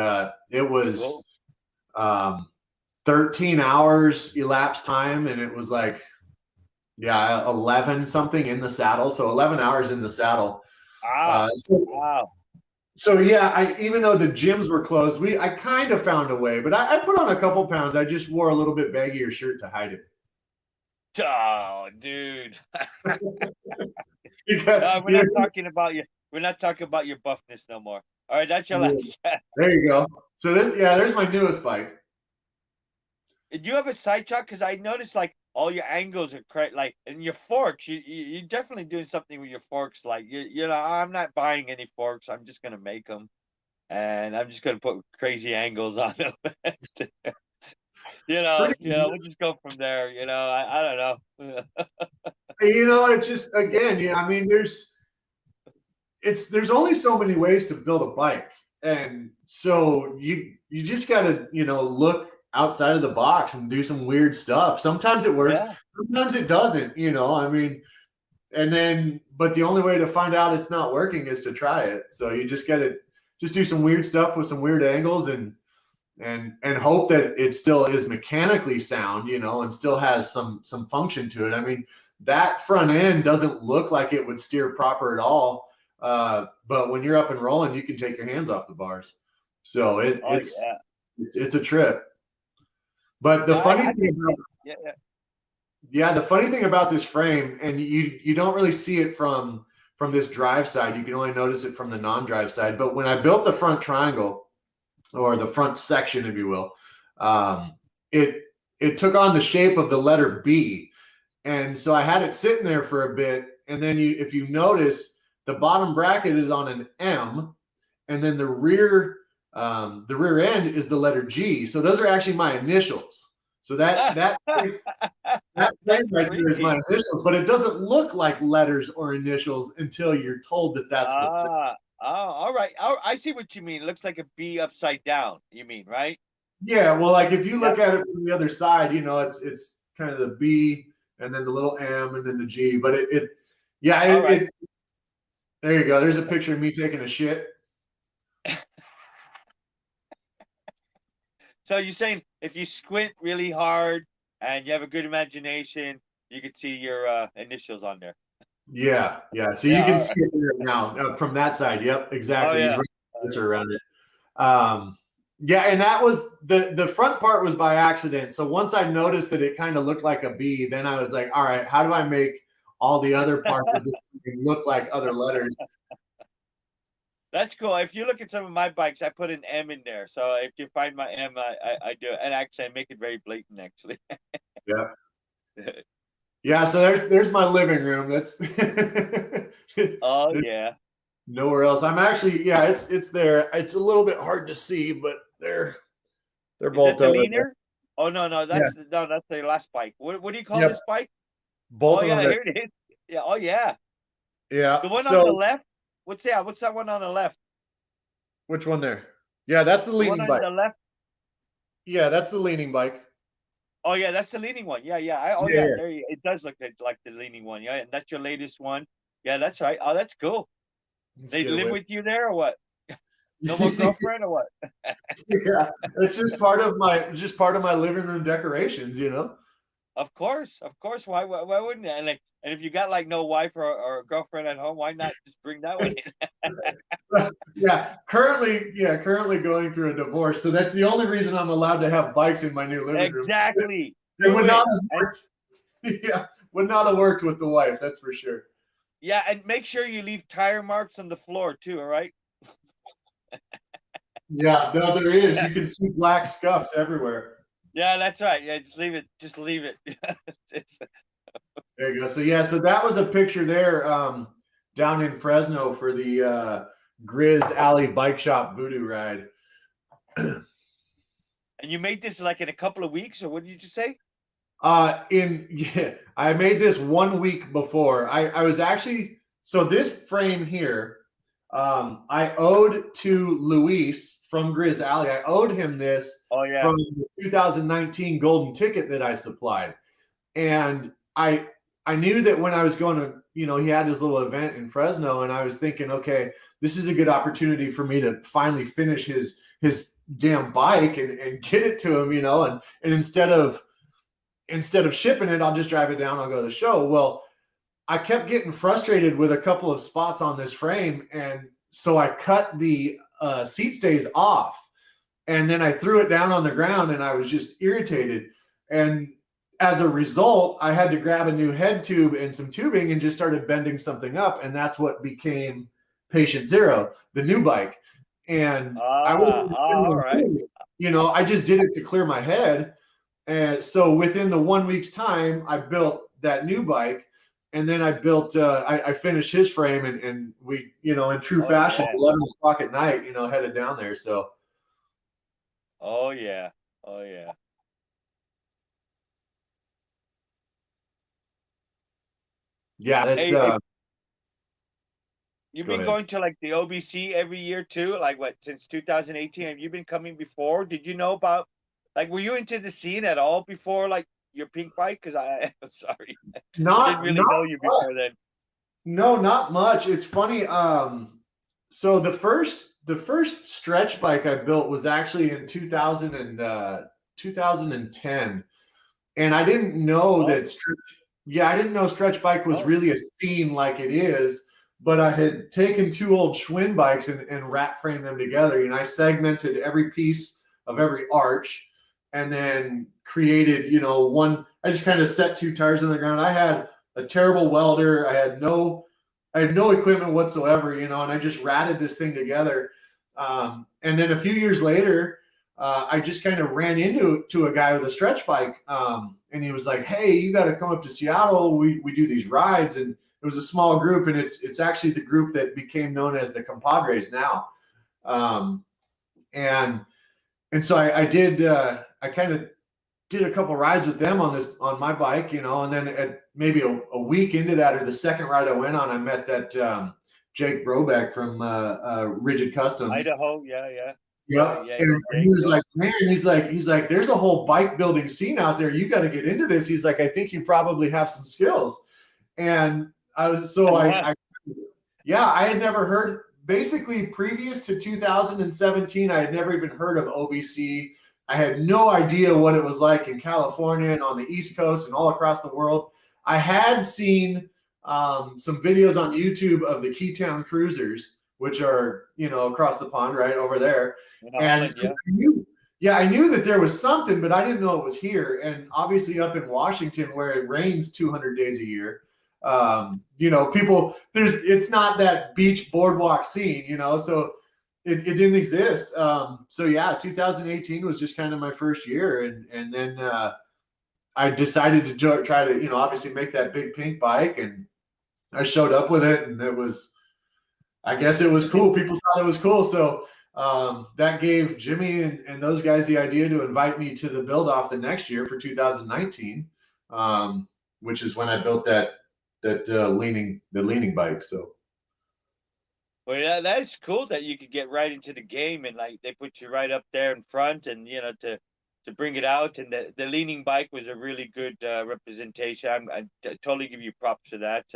it was 13 hours elapsed time. And it was like, 11 something in the saddle. So 11 hours in the saddle. Wow. So yeah, even though the gyms were closed, I kind of found a way, but I put on a couple pounds. I just wore a little bit baggier shirt to hide it. Oh, dude. We're not talking about your buffness no more. All right, that's your last. There you go. So there's my newest bike. Do you have a side shot? Because I noticed like all your angles are correct, like, and your forks. You're definitely doing something with your forks. Like I'm not buying any forks. I'm just gonna make them, and I'm just gonna put crazy angles on them. We'll just go from there. I don't know. It's just again, I mean, there's only so many ways to build a bike, and so you just gotta look outside of the box and do some weird stuff. Sometimes it works, sometimes it doesn't, I mean, but the only way to find out it's not working is to try it. So you just gotta do some weird stuff with some weird angles and hope that it still is mechanically sound, and still has some function to it. I mean, that front end doesn't look like it would steer proper at all. But when you're up and rolling, you can take your hands off the bars. So it's a trip. But the funny thing about this frame, and you don't really see it from this drive side. You can only notice it from the non-drive side. But when I built the front triangle, or the front section, if you will, it took on the shape of the letter B. And so I had it sitting there for a bit. And then if you notice, the bottom bracket is on an M, and then the rear end is the letter G. So those are actually my initials. So that frame right there is my initials, but it doesn't look like letters or initials until you're told that that's what's there. Oh, all right. I see what you mean. It looks like a B upside down. You mean, right? Yeah. Well, like if you look at it from the other side, it's kind of the B and then the little M and then the G. But there you go. There's a picture of me taking a shit. So you're saying if you squint really hard and you have a good imagination, you could see your initials on there. Yeah. So you can see it there now from that side. Yep, exactly. Oh, He's around it. And that was the front part was by accident. So once I noticed that it kind of looked like a B, then I was like, all right, how do I make all the other parts of it look like other letters. That's cool. If you look at some of my bikes, I put an M in there. So if you find my M, I do it. And actually, I make it very blatant, actually. Yeah. Yeah, so there's my living room. That's Oh, yeah. nowhere else. I'm actually, yeah, it's there. It's a little bit hard to see, but they're Is both that the over there. leaner? Oh, no, that's the last bike. What do you call Yep. this bike? Both Oh, of yeah, them. here it is. Yeah, oh, yeah. Yeah. The one so on the left? What's that one on the left? which one there? Yeah, that's the The leaning one on bike. the left? Yeah, that's the leaning bike. Oh, yeah, that's the leaning one. Yeah. Yeah. There it does look like the leaning one. Yeah, and that's your latest one. Yeah, that's right. Oh, that's cool. They live with you there or what? No more girlfriend or what? Yeah, it's just part of my living room decorations, you know. Of course. Why wouldn't it? And if you got like no wife or a girlfriend at home, why not just bring that one in? Yeah, currently going through a divorce, so that's the only reason I'm allowed to have bikes in my new living room. Exactly. It would not have worked. Yeah, would not have worked with the wife, that's for sure. Yeah, and make sure you leave tire marks on the floor too, all right? Yeah, no, there is. You can see black scuffs everywhere. Yeah, that's right. Yeah, just leave it. Just leave it. There you go. So yeah, so that was a picture there down in Fresno for the Grizz Alley Bike Shop Voodoo ride. And you made this like in a couple of weeks, or what did you just say? I made this 1 week before. I was actually, so this frame here, I owed to Luis from Grizz Alley. I owed him this from the 2019 golden ticket that I supplied. And I knew that when I was going to, he had his little event in Fresno, and I was thinking, okay, this is a good opportunity for me to finally finish his damn bike and get it to him, and instead of shipping it, I'll just drive it down, I'll go to the show. Well, I kept getting frustrated with a couple of spots on this frame, and so I cut the seat stays off, and then I threw it down on the ground, and I was just irritated. And as a result, I had to grab a new head tube and some tubing and just started bending something up, and that's what became Patient Zero, the new bike. And I wasn't all right. I just did it to clear my head. And so within the 1 week's time, I built that new bike. And then I built, I finished his frame, and we, in true fashion, 11 o'clock at night, headed down there. So. Oh, yeah. Oh, yeah. Yeah, that's, you've been going to like the OBC every year too? Like what, since 2018? Have you been coming before? Did you know about, like, were you into the scene at all before, like, your pink bike? Because I'm sorry, I didn't really know you before then. No, not much. It's funny. So the first stretch bike I built was actually in 2010, and I didn't know that I didn't know stretch bike was really a scene like it is. But I had taken two old Schwinn bikes and wrap framed them together, and I segmented every piece of every arch, and then created, one. I just kind of set two tires on the ground. I had a terrible welder. I had no equipment whatsoever, and I just ratted this thing together. And then a few years later, I just kind of ran into a guy with a stretch bike, and he was like, "Hey, you got to come up to Seattle. We do these rides." And it was a small group, and it's actually the group that became known as the Compadres now. And so I did. I kind of did a couple rides with them on my bike, and then at maybe a week into that, or the second ride I went on, I met that Jake Brobeck from Rigid Customs, Idaho. Yeah. Yeah. And he was like, man, he's like, there's a whole bike building scene out there. You got to get into this. He's like, I think you probably have some skills. And I had never heard, basically previous to 2017, I had never even heard of OBC. I had no idea what it was like in California and on the East Coast and all across the world. I had seen some videos on YouTube of the Keytown Cruisers, which are, across the pond right over there. And so I knew that there was something, but I didn't know it was here. And obviously up in Washington, where it rains 200 days a year, People, it's not that beach boardwalk scene, so it didn't exist. So yeah, 2018 was just kind of my first year. And then I decided to try to, obviously make that big pink bike, and I showed up with it, and I guess it was cool. People thought it was cool. So that gave Jimmy and those guys the idea to invite me to the build off the next year for 2019, which is when I built that leaning bike. So. Well, yeah, that's cool that you could get right into the game, and like they put you right up there in front, and to bring it out. And the leaning bike was a really good representation. I totally give you props for that.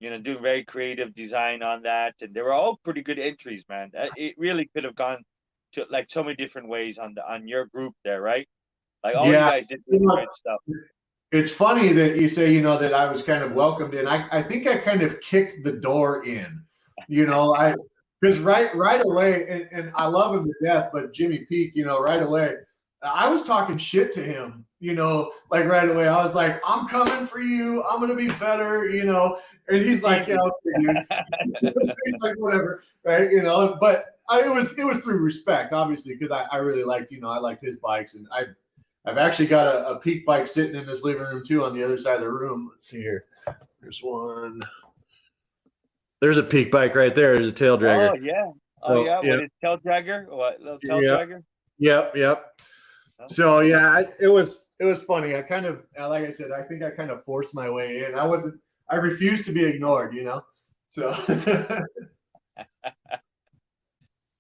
Doing very creative design on that, and they were all pretty good entries, man. It really could have gone to like so many different ways on your group there, right? Like all you guys did really good stuff. It's funny that you say, that I was kind of welcomed in. I think I kind of kicked the door in, because right away, and I love him to death, but Jimmy Peak, right away, I was talking shit to him, like right away. I was like, I'm coming for you. I'm going to be better, and he's like, yeah, okay, dude. He's like, whatever. Right. But it was through respect, obviously, because I really liked, I liked his bikes, and I've actually got a Peak bike sitting in this living room too on the other side of the room. Let's see here. There's one. There's a Peak bike right there. There's a tail dragger. Oh yeah. Oh yeah. What is tail dragger? What little tail dragger? Yep. So yeah, it was funny. I kind of, like I said, I think I kind of forced my way in. I refused to be ignored, So.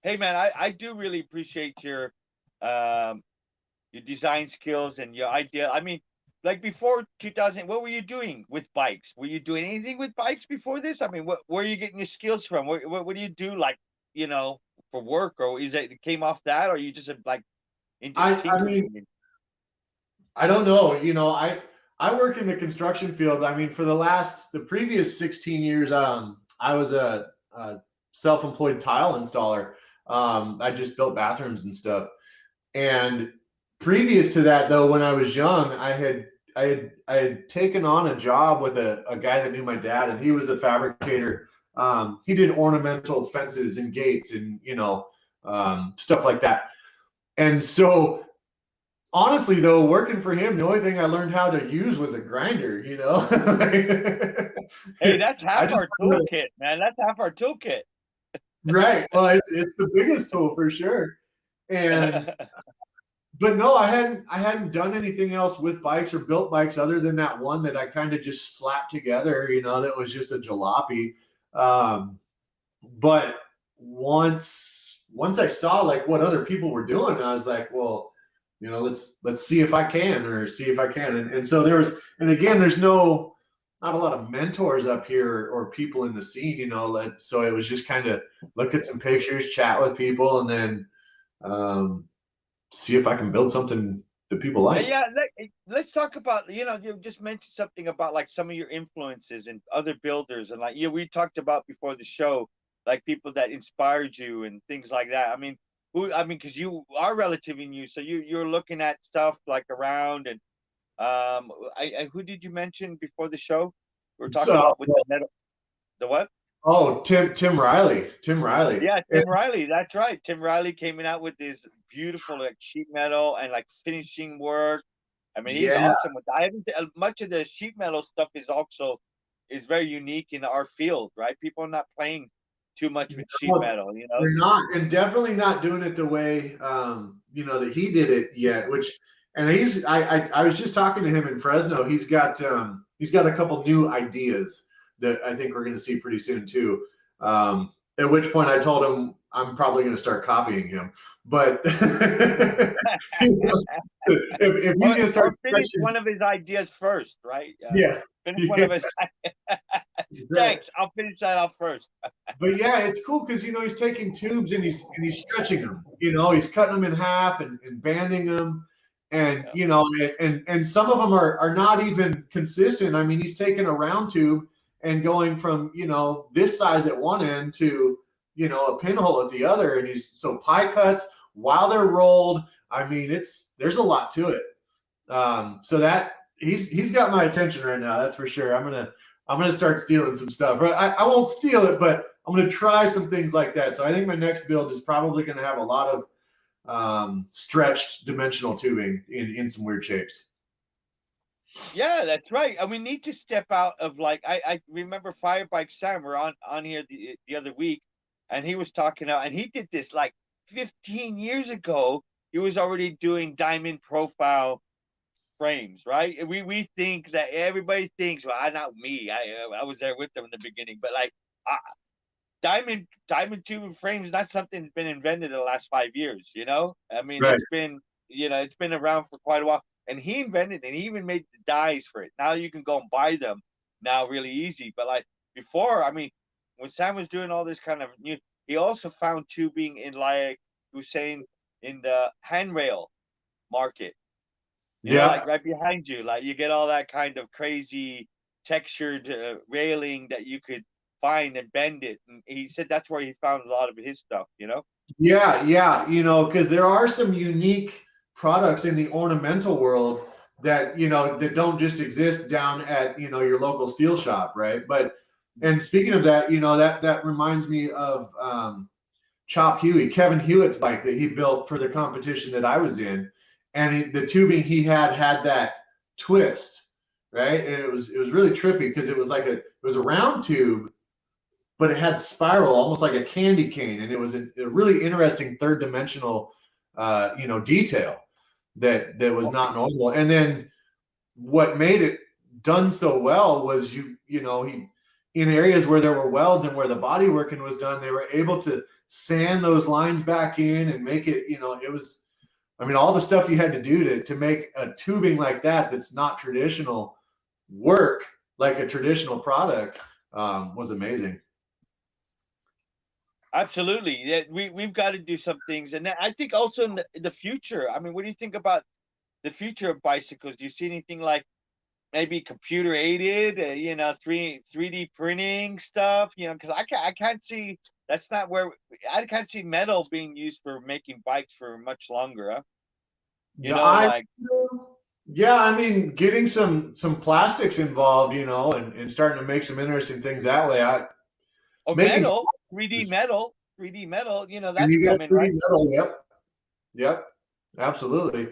Hey man, I do really appreciate your design skills and your idea. I mean, like before 2000, what were you doing with bikes? Were you doing anything with bikes before this? I mean, where are you getting your skills from? What do you do, like, for work, or is it came off that, or you just like into I mean, I don't know. I work in the construction field. I mean, for the previous 16 years, I was a self-employed tile installer. I just built bathrooms and stuff. And previous to that, though, when I was young, I had taken on a job with a guy that knew my dad, and he was a fabricator. He did ornamental fences and gates and stuff like that. And so, honestly, though, working for him, the only thing I learned how to use was a grinder. Hey, that's half our toolkit, man. That's half our toolkit. Right. Well, it's the biggest tool for sure. And but no, I hadn't done anything else with bikes or built bikes other than that one that I kind of just slapped together, that was just a jalopy. But once I saw like what other people were doing, I was like, well, let's see if I can, And so there's not a lot of mentors up here or people in the scene, so it was just kind of look at some pictures, chat with people, and then see if I can build something that people like. Yeah, let's talk about, you just mentioned something about like some of your influences and other builders, and like, we talked about before the show, like people that inspired you and things like that. I mean, because you are relatively new, so you're looking at stuff like around, and who did you mention before the show? We were talking about with the metal, the what? Oh, Tim Riley. Yeah, Tim Riley. That's right. Tim Riley came out with this beautiful like sheet metal and like finishing work. I mean, he's awesome with that. I haven't much of the sheet metal stuff is very unique in our field, right? People are not playing too much with sheet metal, They're not, and definitely not doing it the way that he did it yet. I was just talking to him in Fresno. He's got a couple new ideas that I think we're going to see pretty soon too. At which point I told him I'm probably going to start copying him. But if he's going to start finish one of his ideas first, right? Finish one of his. Thanks. I'll finish that off first. But yeah, it's cool because he's taking tubes and he's stretching them. He's cutting them in half and banding them. And and some of them are not even consistent. I mean, he's taking a round tube and going from this size at one end to a pinhole at the other, and so pie cuts while they're rolled. I mean, there's a lot to it. So that he's got my attention right now, that's for sure. I'm I'm going to start stealing some stuff. I won't steal it, but I'm going to try some things like that. So I think my next build is probably going to have a lot of stretched dimensional tubing in some weird shapes. Yeah, that's right. And we need to step out of like I remember Firebike Sam were on here the other week, and he was talking out, and he did this like 15 years ago. He was already doing diamond profile frames, right? We think that everybody thinks, well, not me. I was there with them in the beginning, but like diamond tubing frames is not something that's been invented in the last 5 years. I mean, Right. it's been around for quite a while. And he invented it, and he even made the dies for it. Now you can go and buy them now really easy. But like before, I mean, when Sam was doing all this kind of new, he also found tubing in, like he was saying, in the handrail market. Like right behind you, like you get all that kind of crazy textured railing that you could find and bend it. And he said that's where he found a lot of his stuff, Yeah. Because there are some unique products in the ornamental world that, that don't just exist down at, your local steel shop, right? And speaking of that, that reminds me of Chop Huey, Kevin Hewitt's bike that he built for the competition that I was in. And the tubing he had that twist, right? And it was really trippy because it was a round tube, but it had spiral, almost like a candy cane. And it was a really interesting third dimensional, detail that was not normal. And then what made it done so well was he in areas where there were welds and where the body working was done, they were able to sand those lines back in and make it, it was, I mean, all the stuff you had to do to make a tubing like that's not traditional work like a traditional product was amazing. Absolutely. Yeah, we've got to do some things. And I think also in the future, I mean, what do you think about the future of bicycles? Do you see anything like maybe computer aided, 3D printing stuff, because I can't see, that's not where, I can't see metal being used for making bikes for much longer. Huh? I mean, getting some plastics involved, and starting to make some interesting things that way. Metal, 3D metal, that's coming, right? Metal, yep, absolutely.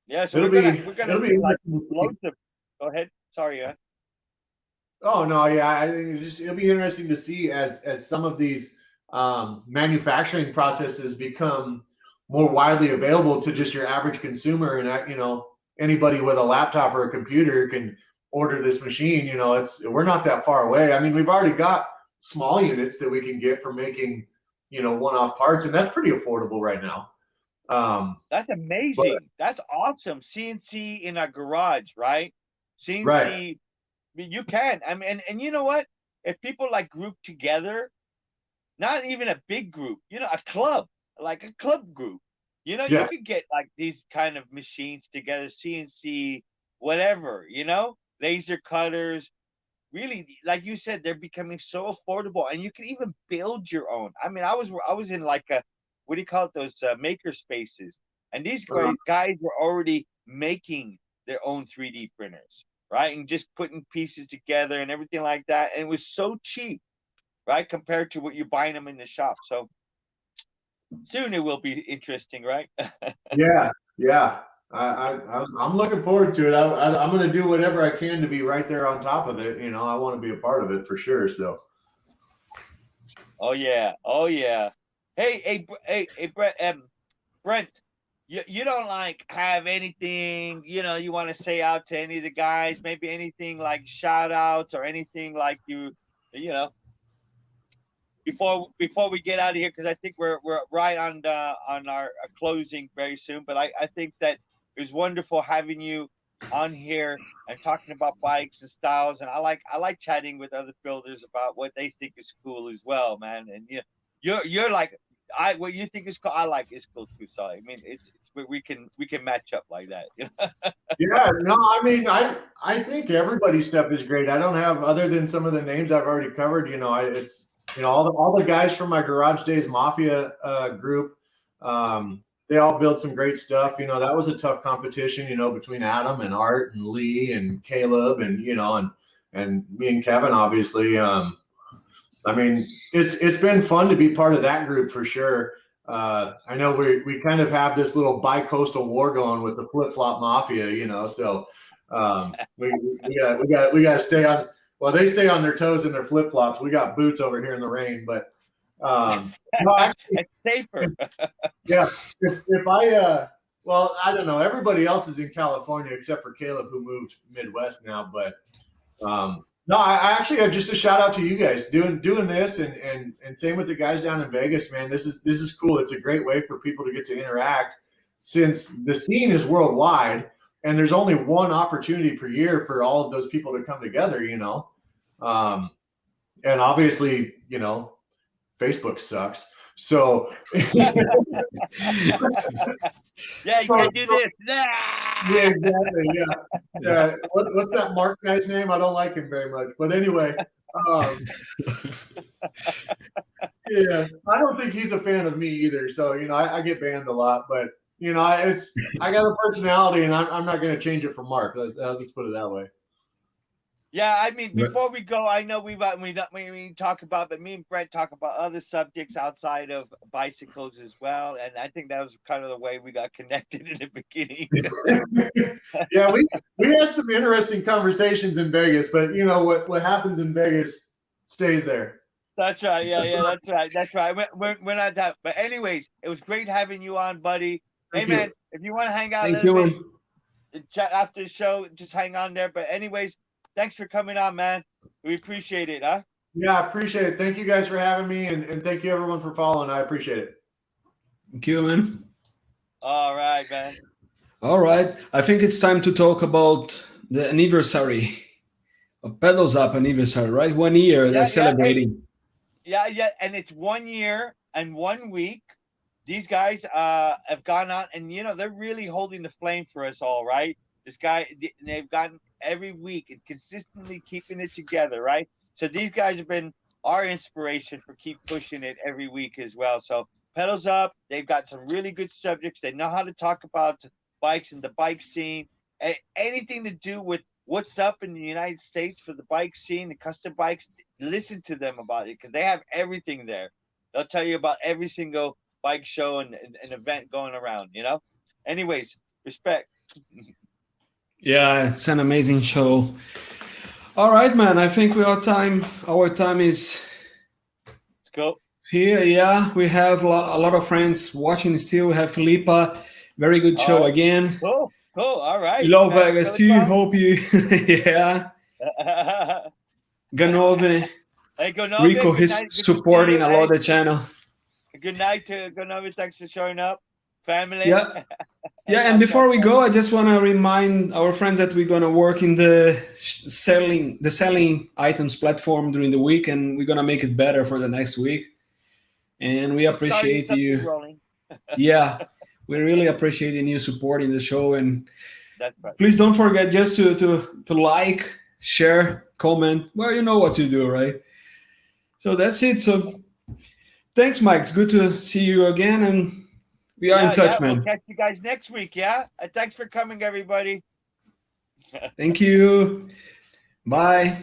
Yeah, so we're gonna do like loads of. Go ahead. Sorry, Oh no, yeah, I think it'll be interesting to see as some of these manufacturing processes become more widely available to just your average consumer, and anybody with a laptop or a computer can order this machine. We're not that far away. I mean, we've already got small units that we can get for making one-off parts, and that's pretty affordable right now. That's amazing. That's awesome. CNC in a garage, right? CNC. Right. You can. I mean, and you know what? If people like group together, not even a big group, a club, like a club group, you could get like these kind of machines together, CNC, whatever, laser cutters. Really, like you said, they're becoming so affordable, and you can even build your own. I mean, I was in like a, what do you call it, those maker spaces, and these guys were already making their own 3D printers, right, and just putting pieces together and everything like that, and it was so cheap, right, compared to what you're buying them in the shop. So soon it will be interesting, right? Yeah. I'm looking forward to it. I'm going to do whatever I can to be right there on top of it. I want to be a part of it for sure. So. Oh yeah. Hey, Brent, you don't like have anything, you want to say out to any of the guys, maybe anything like shout outs or anything like before we get out of here, because I think we're right on our closing very soon. But I think that it was wonderful having you on here and talking about bikes and styles, and I like chatting with other builders about what they think is cool as well, man. And you're like, what you think is cool, I like is cool too. So I mean, it's we can match up like that. Yeah, no, I mean, I think everybody's stuff is great. I don't have, other than some of the names I've already covered. It's all the guys from my Garage Days Mafia group. they all built some great stuff. You know, that was a tough competition, you know, between Adam and Art and Lee and Caleb and, you know, and me and Kevin, obviously. I mean, it's been fun to be part of that group for sure. I know we kind of have this little bi-coastal war going with the flip-flop mafia, you know, so we got to stay on. Well, they stay on their toes in their flip-flops. We got boots over here in the rain, but no, actually, it's safer. Yeah, if I well, I don't know. Everybody else is in California except for Caleb, who moved Midwest now. But no, I actually just a shout out to you guys doing this, and same with the guys down in Vegas, man. This is cool. It's a great way for people to get to interact, since the scene is worldwide, and there's only one opportunity per year for all of those people to come together. You know, and obviously, you know, Facebook sucks. So yeah, you can't do this. Yeah, exactly. Yeah. What's that Mark guy's name? I don't like him very much. But anyway, yeah, I don't think he's a fan of me either. So, you know, I get banned a lot, but you know, I got a personality, and I'm not going to change it for Mark. Let's put it that way. Yeah, I mean, before we go, I know we talk about, but me and Brent talk about other subjects outside of bicycles as well, and I think that was kind of the way we got connected in the beginning. Yeah, we had some interesting conversations in Vegas, but you know what happens in Vegas stays there. That's right. Yeah, that's right. We're not that. But anyways, it was great having you on, buddy. Thank man, you. if you want to hang out Thank a little you. bit after the show, just hang on there. But anyways, thanks for coming on, man. We appreciate it, huh? Yeah, I appreciate it. Thank you guys for having me, and thank you everyone for following. I appreciate it. Thank you, man. All right, man. All right. I think it's time to talk about the anniversary of Pedals Up anniversary, right? 1 year they're celebrating. Yeah, and it's 1 year and 1 week. These guys have gone out, and you know, they're really holding the flame for us all, right? They've gotten every week and consistently keeping it together, right? So these guys have been our inspiration for keep pushing it every week as well. So Pedals Up, they've got some really good subjects. They know how to talk about bikes and the bike scene, anything to do with what's up in the United States for the bike scene, the custom bikes. Listen to them about it, because they have everything there. They'll tell you about every single bike show and an event going around, you know? Anyways, respect. Yeah, it's an amazing show. All right, man. I think our time is Let's go. here. Yeah, we have a lot of friends watching still. We have Filipa. Very good show again. Cool. All right. Love Vegas too. Hope you. Yeah. Ganove. Hey, Ganove. Rico is supporting a lot of the channel. Good night to Ganove. Thanks for showing up. Family. Yeah. Yeah, and before we go, I just want to remind our friends that we're gonna work in the selling items platform during the week, and we're gonna make it better for the next week. And we appreciate you. Yeah, we really appreciate you supporting the show, and that's right. Please don't forget just to like, share, comment. Well, you know what to do, right? So that's it. So thanks, Mike. It's good to see you again, and we are in touch, man. We'll catch you guys next week, yeah? Thanks for coming, everybody. Thank you. Bye.